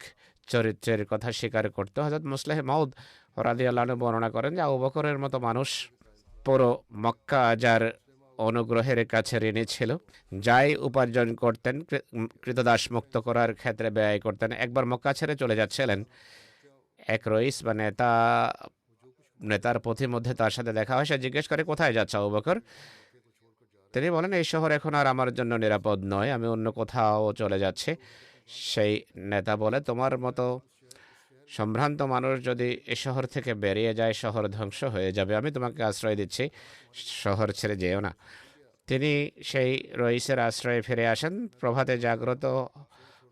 চরিত্রের কথা স্বীকার করত। হযরত মুসলিহ মাউদ রাদিয়াল্লাহু আনহু বর্ণনা করেন যে আবু বকরের মতো মানুষ পুরো মক্কা যার অনুগ্রহের কাছে ঋণী ছিল, যাই উপার্জন করতেন কৃতদাস মুক্ত করার ক্ষেত্রে ব্যয় করতেন। একবার মক্কা ছেড়ে চলে যাচ্ছিলেন, এক রইস বা নেতার পথিমধ্যে তার সাথে দেখা হয়। সে জিজ্ঞেস করে, কোথায় যাচ্ছে আবু বকর? তিনি বলেন, এই শহর এখন আর আমার জন্য নিরাপদ নয়, আমি অন্য কোথাও চলে যাচ্ছি। সেই নেতা বলে, তোমার মতো সম্ভ্রান্ত মানুষ যদি এ শহর থেকে বেরিয়ে যায় শহর ধ্বংস হয়ে যাবে, আমি তোমাকে আশ্রয় দিচ্ছি, শহর ছেড়ে যেও না। তিনি সেই রইসের আশ্রয়ে ফিরে আসেন। প্রভাতে জাগ্রত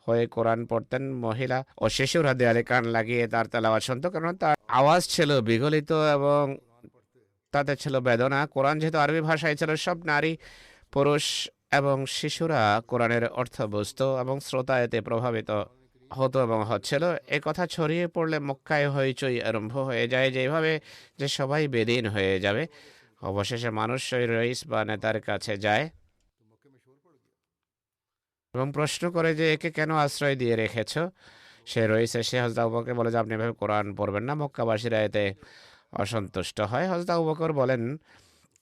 হয়ে কোরআন পড়তেন। মহিলা ও শিশুরা দেয়ালে কান লাগিয়ে তার তেলাওয়াত শুনত, কারণ তার আওয়াজ ছিল বিগলিত এবং তাতে ছিল বেদনা। কোরআন যেহেতু আরবি ভাষায় ছিল, সব নারী, পুরুষ এবং শিশুরা কোরআনের অর্থ বুঝত এবং শ্রোতা এতে প্রভাবিত হতো এবং হচ্ছিল। এ কথা ছড়িয়ে পড়লে মক্কায় হইচই আরম্ভ হয়ে যায়, যেভাবে যে সবাই বেদিন হয়ে যাবে। অবশেষে মানুষ ওই রইস বা নেতার কাছে যায় এবং প্রশ্ন করে যে একে কেন আশ্রয় দিয়ে রেখেছ? সে রইস এসে হযরত আবু বকরকে বলে যে আপনি এভাবে কোরআন পড়বেন না, মক্কাবাসীরা এতে অসন্তুষ্ট হয়। হযরত আবু বকর বলেন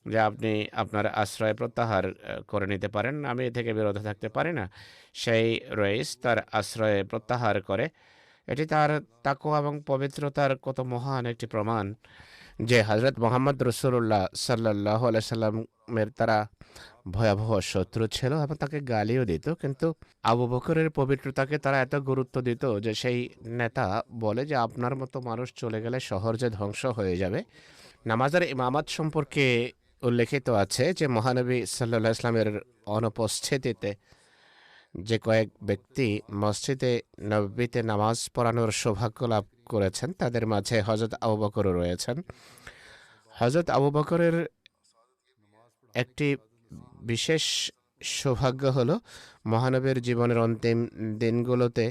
যে আপনি আপনার আশ্রয় প্রত্যাহার করে নিতে পারেন, আমি এ থেকে বিরত থাকতে পারি না। সেই রইস তার আশ্রয় প্রত্যাহার করে। এটি তার তাকওয়া এবং পবিত্রতার কত মহান একটি প্রমাণ যে হযরত মুহাম্মদ রাসূলুল্লাহ সাল্লাল্লাহু আলাইহি সাল্লামের তারা ভয়াবহ শত্রু ছিল এবং তাকে গালিও দিত, কিন্তু আবু বকরের পবিত্রতাকে তারা এত গুরুত্ব দিত যে সেই নেতা বলে যে আপনার মতো মানুষ চলে গেলে শহর যে ধ্বংস হয়ে যাবে। নামাজের ইমামত সম্পর্কে উল্লেখিত আছে যে মহানবী সাল্লাল্লাহু আলাইহি সাল্লামের অনুপস্থিতিতে যে কয়েক ব্যক্তি মসজিদে নববীতে নামাজ পড়ানোর সৌভাগ্য লাভ করেছেন তাদের মাঝে হযরত আবু বকরও রয়েছেন। হযরত আবু বকরের একটি বিশেষ সৌভাগ্য হলো মহানবীর জীবনের অন্তিম দিনগুলোতে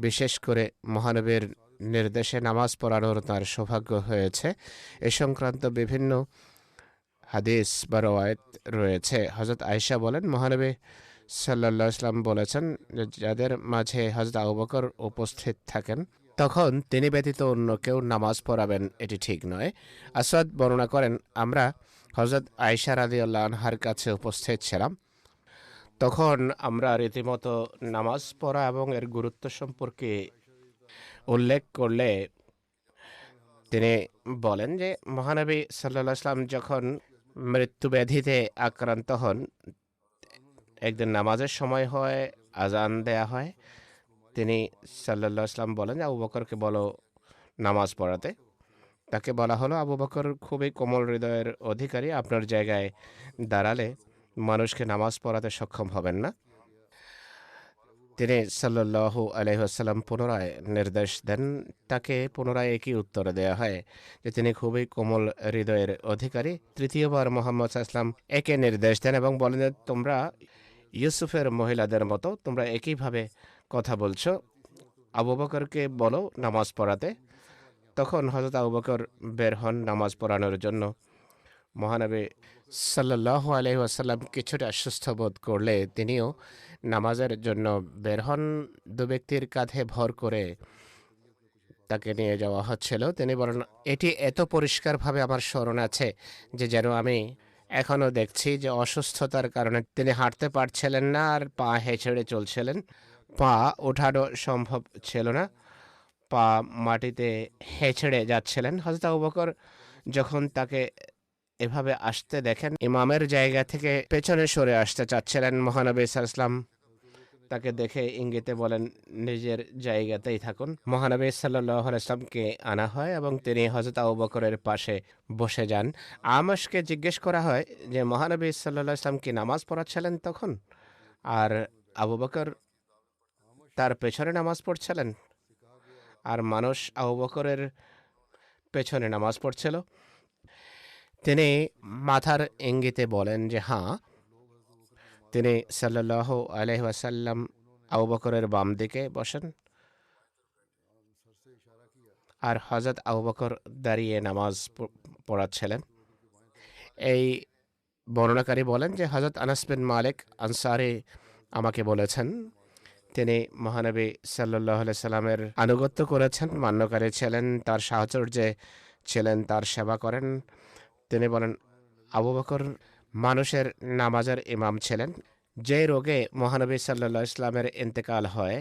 বিশেষ করে মহানবীর নির্দেশে নামাজ পড়ানোর তার সৌভাগ্য হয়েছে। এ সংক্রান্ত বিভিন্ন হাদিস বা রওয়ায়াত রয়েছে। হযরত আয়েশা বলেন, মহানবী সাল্লাল্লাহু আলাইহি ওয়াসাল্লাম বলেছেন যে যাদের মাঝে হযরত আবু বকর উপস্থিত থাকেন তখন তিনি ব্যতীত অন্য কেউ নামাজ পড়াবেন এটি ঠিক নয়। আসওয়াদ বর্ণনা করেন, আমরা হযরত আয়েশা রাদিয়াল্লাহু আনহার কাছে উপস্থিত ছিলাম। তখন আমরা রীতিমতো নামাজ পড়া এবং এর গুরুত্ব সম্পর্কে উল্লেখ করলে তিনি বলেন যে মহানবী সাল্লাল্লাহু আলাইহি ওয়াসাল্লাম যখন মৃত্যু ব্যাধিতে আক্রান্ত হন, একদিন নামাজের সময় হয়, আজান দেয়া হয়। তিনি সাল্লাল্লাহু আলাইহি ওয়াসাল্লাম বলেন যে আবু বকরকে বলো নামাজ পড়াতে। তাকে বলা হলো, আবু বকর খুবই কোমল হৃদয়ের অধিকারী, আপনার জায়গায় দাঁড়ালে মানুষকে নামাজ পড়াতে সক্ষম হবেন না। তিনি সাল্লাল্লাহু আলাইহি ওয়াসাল্লাম পুনরায় নির্দেশ দেন। তাকে পুনরায় একই উত্তর দেয়া হয় যে তিনি খুবই কোমল হৃদয়ের অধিকারী। তৃতীয়বার মুহাম্মদ সাল্লাল্লাহু আলাইহি ওয়াসাল্লাম একে নির্দেশ দেন এবং বলেন যে তোমরা ইউসুফের মহিলাদের মতো তোমরা একইভাবে কথা বলছো, আবু বকরকে বলো নামাজ পড়াতে। তখন হযরত আবু বকর বের হন নামাজ পড়ানোর জন্য। মহানবী সাল্লাল্লাহু আলাইহি ওয়াসাল্লাম কিছুটা সুস্থ বোধ করলে তিনিও নামাজের জন্য বের হন। দু ব্যক্তির কাঁধে ভর করে তাকে নিয়ে যাওয়া হচ্ছিল। তিনি বলেন, এটি এত পরিষ্কারভাবে আমার স্মরণ আছে যে যেন আমি এখনও দেখছি যে অসুস্থতার কারণে তিনি হাঁটতে পারছিলেন না আর পা হেঁচড়ে চলছিলেন। পা ওঠানো সম্ভব ছিল না, পা মাটিতে হেঁচড়ে যাচ্ছিলেন। হযরত আবু বকর যখন তাকে এভাবে আসতে দেখেন, ইমামের জায়গা থেকে পেছনে সরে আসতে চাচ্ছিলেন। মহানবী সাল্লাল্লাহু আলাইহি ওয়াসাল্লাম তাকে দেখে ইঙ্গিতে বলেন নিজের জায়গাতেই থাকুন। মহানবী সাল্লাল্লাহু আলাইহি ওয়াসাল্লামকে আনা হয় এবং তিনি হযরত আবু বকরের পাশে বসে যান। আমাশকে জিজ্ঞেস করা হয় যে মহানবী সাল্লাল্লাহু আলাইহি ওয়াসাল্লাম কি নামাজ পড়াচ্ছিলেন তখন, আর আবু বকর তার পেছনে নামাজ পড়ছিলেন, আর মানুষ আবু বকরের পেছনে নামাজ পড়ছিল? তিনি মাথার ইঙ্গিতে বলেন যে হ্যাঁ। তিনি সাল্লাল্লাহু আলাইহি ওয়াসাল্লাম আবু বকরের বাম দিকে বসেন আর হযরত আবু বকর দাঁড়িয়ে নামাজ পড়াচ্ছিলেন। এই বর্ণনাকারী বলেন যে হযরত আনাস বিন মালিক আনসারী আমাকে বলেছেন, তিনি মহানবী সাল্লাল্লাহু আলাইহি সাল্লামের আনুগত্য করেছেন, মান্যকারী ছিলেন, তার সাহচর্যে ছিলেন, তার সেবা করেন। তিনি বলেন, আবু বকর মানুষের নামাজের ইমাম ছিলেন। যে রোগে মহানবী সাল্লাল্লাহু আলাইহি সাল্লামের ইন্তেকাল হয়,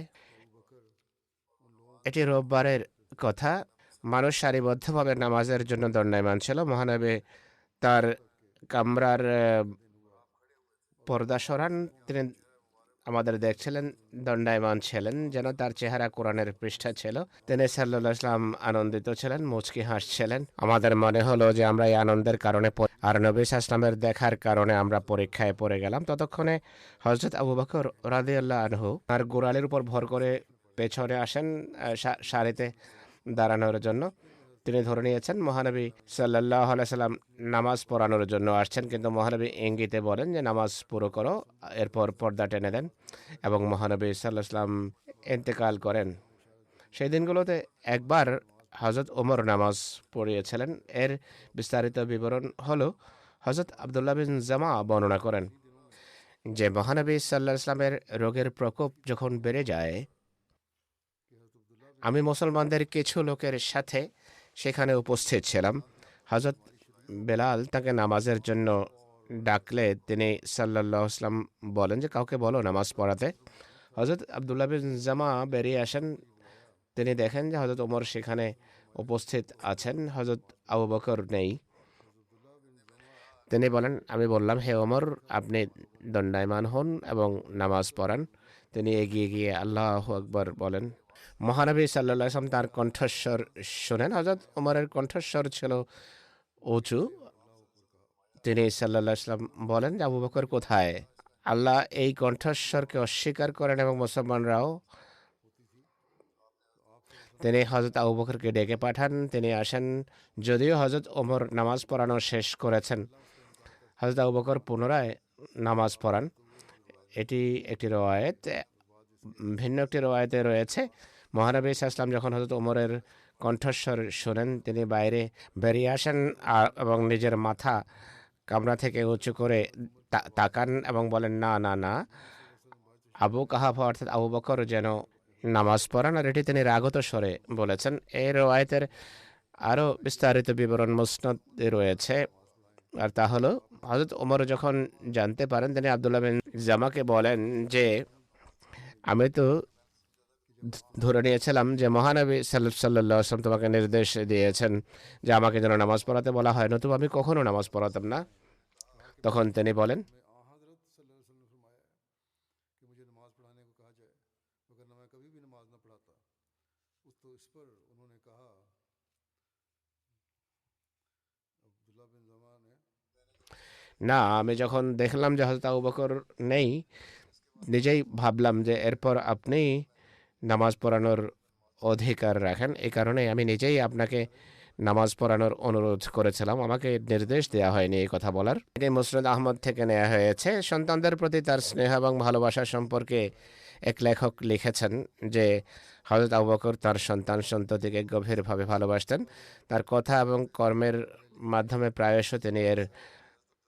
এটি রোববারের কথা। মানুষ সারিবদ্ধভাবে নামাজের জন্য দণ্ডায়মান ছিল। মহানবী তার কামরার পর্দা সরান, তিনি আমাদের দেখছিলেন, দণ্ডায়মান ছিলেন, যেন তার চেহারা কোরআনের পৃষ্ঠা ছিল। তিনি সাল্লাল্লাহু আলাইহি ওয়াসাল্লাম আনন্দিত ছিলেন, মুচকি হাসছিলেন। আমাদের মনে হলো যে আমরা এই আনন্দের কারণে আর নবী সাল্লাল্লাহু আলাইহি ওয়াসাল্লামের দেখার কারণে আমরা পরীক্ষায় পড়ে গেলাম। ততক্ষণে হযরত আবু বকর রাদিয়াল্লাহু আনহু আর গোড়ালির উপর ভর করে পেছনে আসেন সারিতে দাঁড়ানোর জন্য। তিনি ধরে নিয়েছেন মহানবী সাল্লাল্লাহু আলাইহি সাল্লাম নামাজ পড়ানোর জন্য আসছেন, কিন্তু মহানবী ইঙ্গিতে বলেন যে নামাজ পুরো করো, এরপর পর্দা টেনে দেন এবং মহানবী সাল্লাল্লাহু আলাইহি সাল্লাম ইন্তেকাল করেন। সেই দিনগুলোতে একবার হযরত ওমর নামাজ পড়িয়েছিলেন। এর বিস্তারিত বিবরণ হলো, হযরত আব্দুল্লাহ বিন জামা বর্ণনা করেন যে মহানবী সাল্লাল্লাহু আলাইহি সাল্লামের রোগের প্রকোপ যখন বেড়ে যায়, আমি মুসলমানদের কিছু লোকের সাথে সেখানে উপস্থিত ছিলাম। হযরত বেলাল তাকে নামাজের জন্য ডাকলে তিনি সাল্লাল্লাহু আলাইহি ওয়াসাল্লাম বলেন যে কাউকে বলো নামাজ পড়াতে। হযরত আব্দুল্লাহ বিন জামা বেরিয়ে আসেন। তিনি দেখেন যে হযরত ওমর সেখানে উপস্থিত আছেন, হযরত আবু বকর নেই। তিনি বলেন, আমি বললাম, হে ওমর, আপনি দণ্ডায়মান হন এবং নামাজ পড়ান। তিনি এগিয়ে গিয়ে আল্লাহু আকবার বলেন। মহানবী সাল্লাল্লাহু আলাইহি ওয়াসাল্লাম তার কণ্ঠস্বর শোনেন। হযরত ওমরের কণ্ঠস্বর ছিল উঁচু। তিনি সাল্লাল্লাহু আলাইহি ওয়াসাল্লাম বলেন যে আবু বকর কোথায়? আল্লাহ এই কণ্ঠস্বরকে অস্বীকার করেন এবং মুসলমানরাও। তিনি হযরত আবু বকরকে ডেকে পাঠান, তিনি আসেন। যদিও হযরত ওমর নামাজ পড়ানো শেষ করেছেন, হযরত আবু বকর পুনরায় নামাজ পড়ান। এটি একটি রওয়ায়েত। ভিন্ন একটি রওয়ায়েতে রয়েছে, মহানবী সাল্লাল্লাহু আলাইহি ওয়াসাল্লাম যখন হযরত ওমরের কণ্ঠস্বর শোনেন, তিনি বাইরে বেরিয়ে আসেন এবং নিজের মাথা কামরা থেকে উঁচু করে তাকান এবং বলেন, না না না, আবু কাহাফা অর্থাৎ আবু বকর যেন নামাজ পড়ান। আর এটি তিনি রাগত স্বরে বলেছেন। এই রওয়ায়েতের আরও বিস্তারিত বিবরণ মুসনাদে রয়েছে। আর তা হলো হযরত ওমর যখন জানতে পারেন, তিনি আব্দুল্লাহ বিন জামাকে বলেন যে, আমি তো ধরে নিয়েছিলাম যে মহানবী সাল্লাল্লাহু আলাইহি ওয়াসাল্লাম তোমাকে নির্দেশ দিয়েছেন যে আমাকে যেন নামাজ পড়াতে বলা হয়, নতুবা আমি কখনো নামাজ পড়াতাম না। তখন তিনি বলেন, না, আমি যখন দেখলাম যে হযরত আবু বকর নেই, নিজেই ভাবলাম যে এরপর আপনি নামাজ পড়ানোর অধিকার রাখেন, এই কারণে আমি নিজেই আপনাকে নামাজ পড়ানোর অনুরোধ করেছিলাম, আমাকে নির্দেশ দেওয়া হয়নি এই কথা বলার। এটি মুসনদ আহমদ থেকে নেওয়া হয়েছে। সন্তানদের প্রতি তার স্নেহ এবং ভালোবাসা সম্পর্কে এক লেখক লিখেছেন যে হযরত আবু বকর তার সন্তান সন্ততিকে গভীরভাবে ভালোবাসতেন। তার কথা এবং কর্মের মাধ্যমে প্রায়শ তিনি এর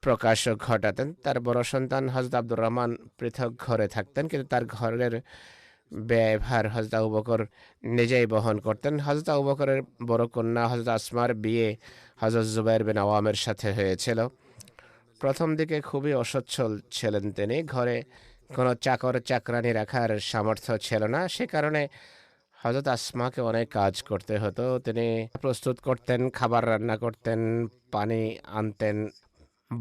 প্রকাশ ঘটাতেন। তার বড় সন্তান হযরত আব্দুর রহমান পৃথক ঘরে থাকতেন, কিন্তু তার ঘরের ব্যয়ভার হযরত আবু বকর নিজেই বহন করতেন। হযরত আবু বকরের বড় কন্যা হযরত আসমার বিয়ে হযরত জুবাইর বিন আওয়ামের সাথে হয়েছিল। প্রথম দিকে খুবই অসচ্ছল ছিলেন তিনি, ঘরে কোনো চাকর চাকরানি রাখার সামর্থ্য ছিল না, সে কারণে হযরত আসমাকে অনেক কাজ করতে হতো। তিনি প্রস্তুত করতেন, খাবার রান্না করতেন, পানি আনতেন,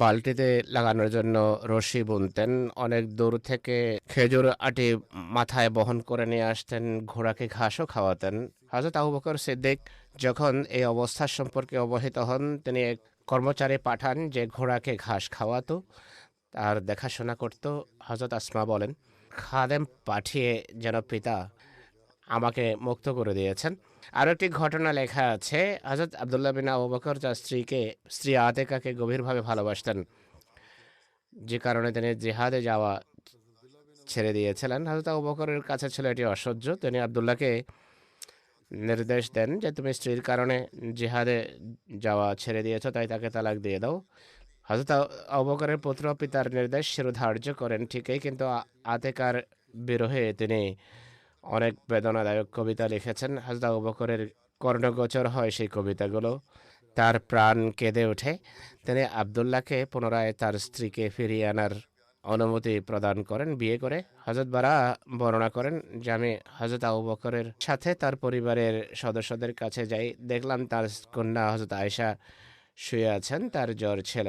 বালতিতে লাগানোর জন্য রশি বুনতেন, অনেক দূর থেকে খেজুর আটি মাথায় বহন করে নিয়ে আসতেন, ঘোড়াকে ঘাসও খাওয়াতেন। হযরত আবু বকর সিদ্দিক যখন এই অবস্থা সম্পর্কে অবহিত হন, তিনি এক কর্মচারী পাঠান যে ঘোড়াকে ঘাস খাওয়াতো আর দেখাশোনা করত। হযরত আসমা বলেন, খাদেম পাঠিয়ে যেন পিতা আমাকে মুক্ত করে দিয়েছেন। আরও একটি ঘটনা লেখা আছে, হযরত আব্দুল্লাহ বিন আবু বকর তার স্ত্রী আতেকাকে গভীরভাবে ভালোবাসতেন, যে কারণে তিনি জিহাদে যাওয়া ছেড়ে দিয়েছিলেন। হযরত আবু বকরের কাছে ছিল এটি অসহ্য। তিনি আব্দুল্লাহকে নির্দেশ দেন যে তুমি স্ত্রীর কারণে জিহাদে যাওয়া ছেড়ে দিয়েছ, তাই তাকে তালাক দিয়ে দাও। হযরত আবু বকরের পুত্র পিতার নির্দেশ শিরোধার্য করেন ঠিকই, কিন্তু আতেকার বিরহে তিনি অনেক বেদনাদায়ক কবিতা লিখেছেন। হযরত আবু বকরের কর্ণগোচর হয় সেই কবিতাগুলো, তার প্রাণ কেঁদে ওঠে। তিনি আব্দুল্লাহকে পুনরায় তার স্ত্রীকে ফিরিয়ে আনার অনুমতি প্রদান করেন বিয়ে করে। হযরত বারা বর্ণনা করেন যে আমি হযরত আবু বকরের সাথে তার পরিবারের সদস্যদের কাছে যাই, দেখলাম তার কন্যা হযরত আয়েশা শুয়ে আছেন, তার জ্বর ছিল।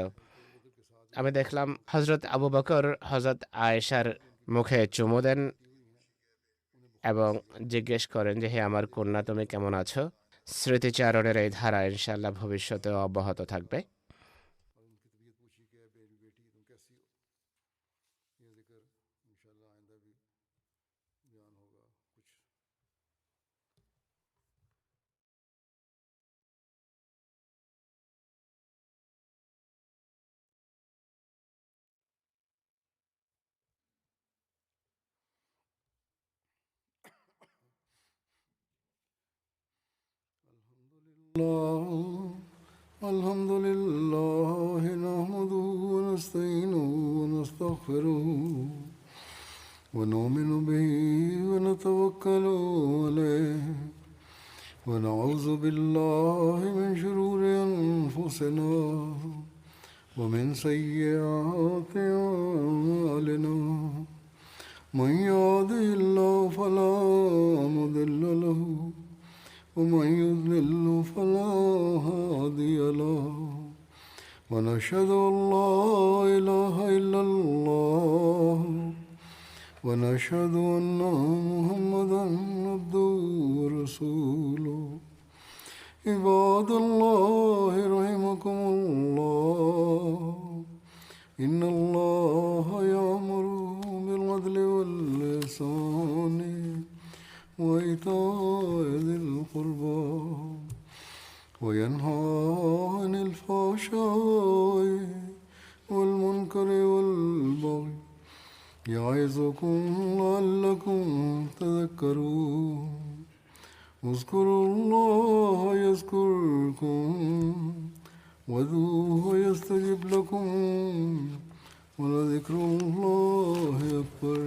আমি দেখলাম হযরত আবু বকর হযরত আয়েশার মুখে চুমু দেন এবং জিজ্ঞেস করেন যে, হে আমার কন্যা, তুমি কেমন আছো? স্মৃতিচারণের এই ধারা ইনশাআল্লাহ ভবিষ্যতেও অব্যাহত থাকবে।
الحمد لله نحمده ونستعينه ونستغفره ونؤمن به ونتوكل عليه ونعوذ بالله من شرور أنفسنا ومن سيئات أعمالنا من يهده الله فلا مضل له ومن يضلل فلا هادي له ونشهد أن لا إله إلا الله ونشهد أن محمدا عبده ورسوله عباد الله رحمكم الله إن الله يأمر بالعدل والإحسان وإيتاء ذي القربى وينهى عن الفحشاء والمنكر والبغي يعظكم لعلكم تذكرون اذكروا الله يذكركم وادعوه يستجب لكم ولذكر الله أكبر.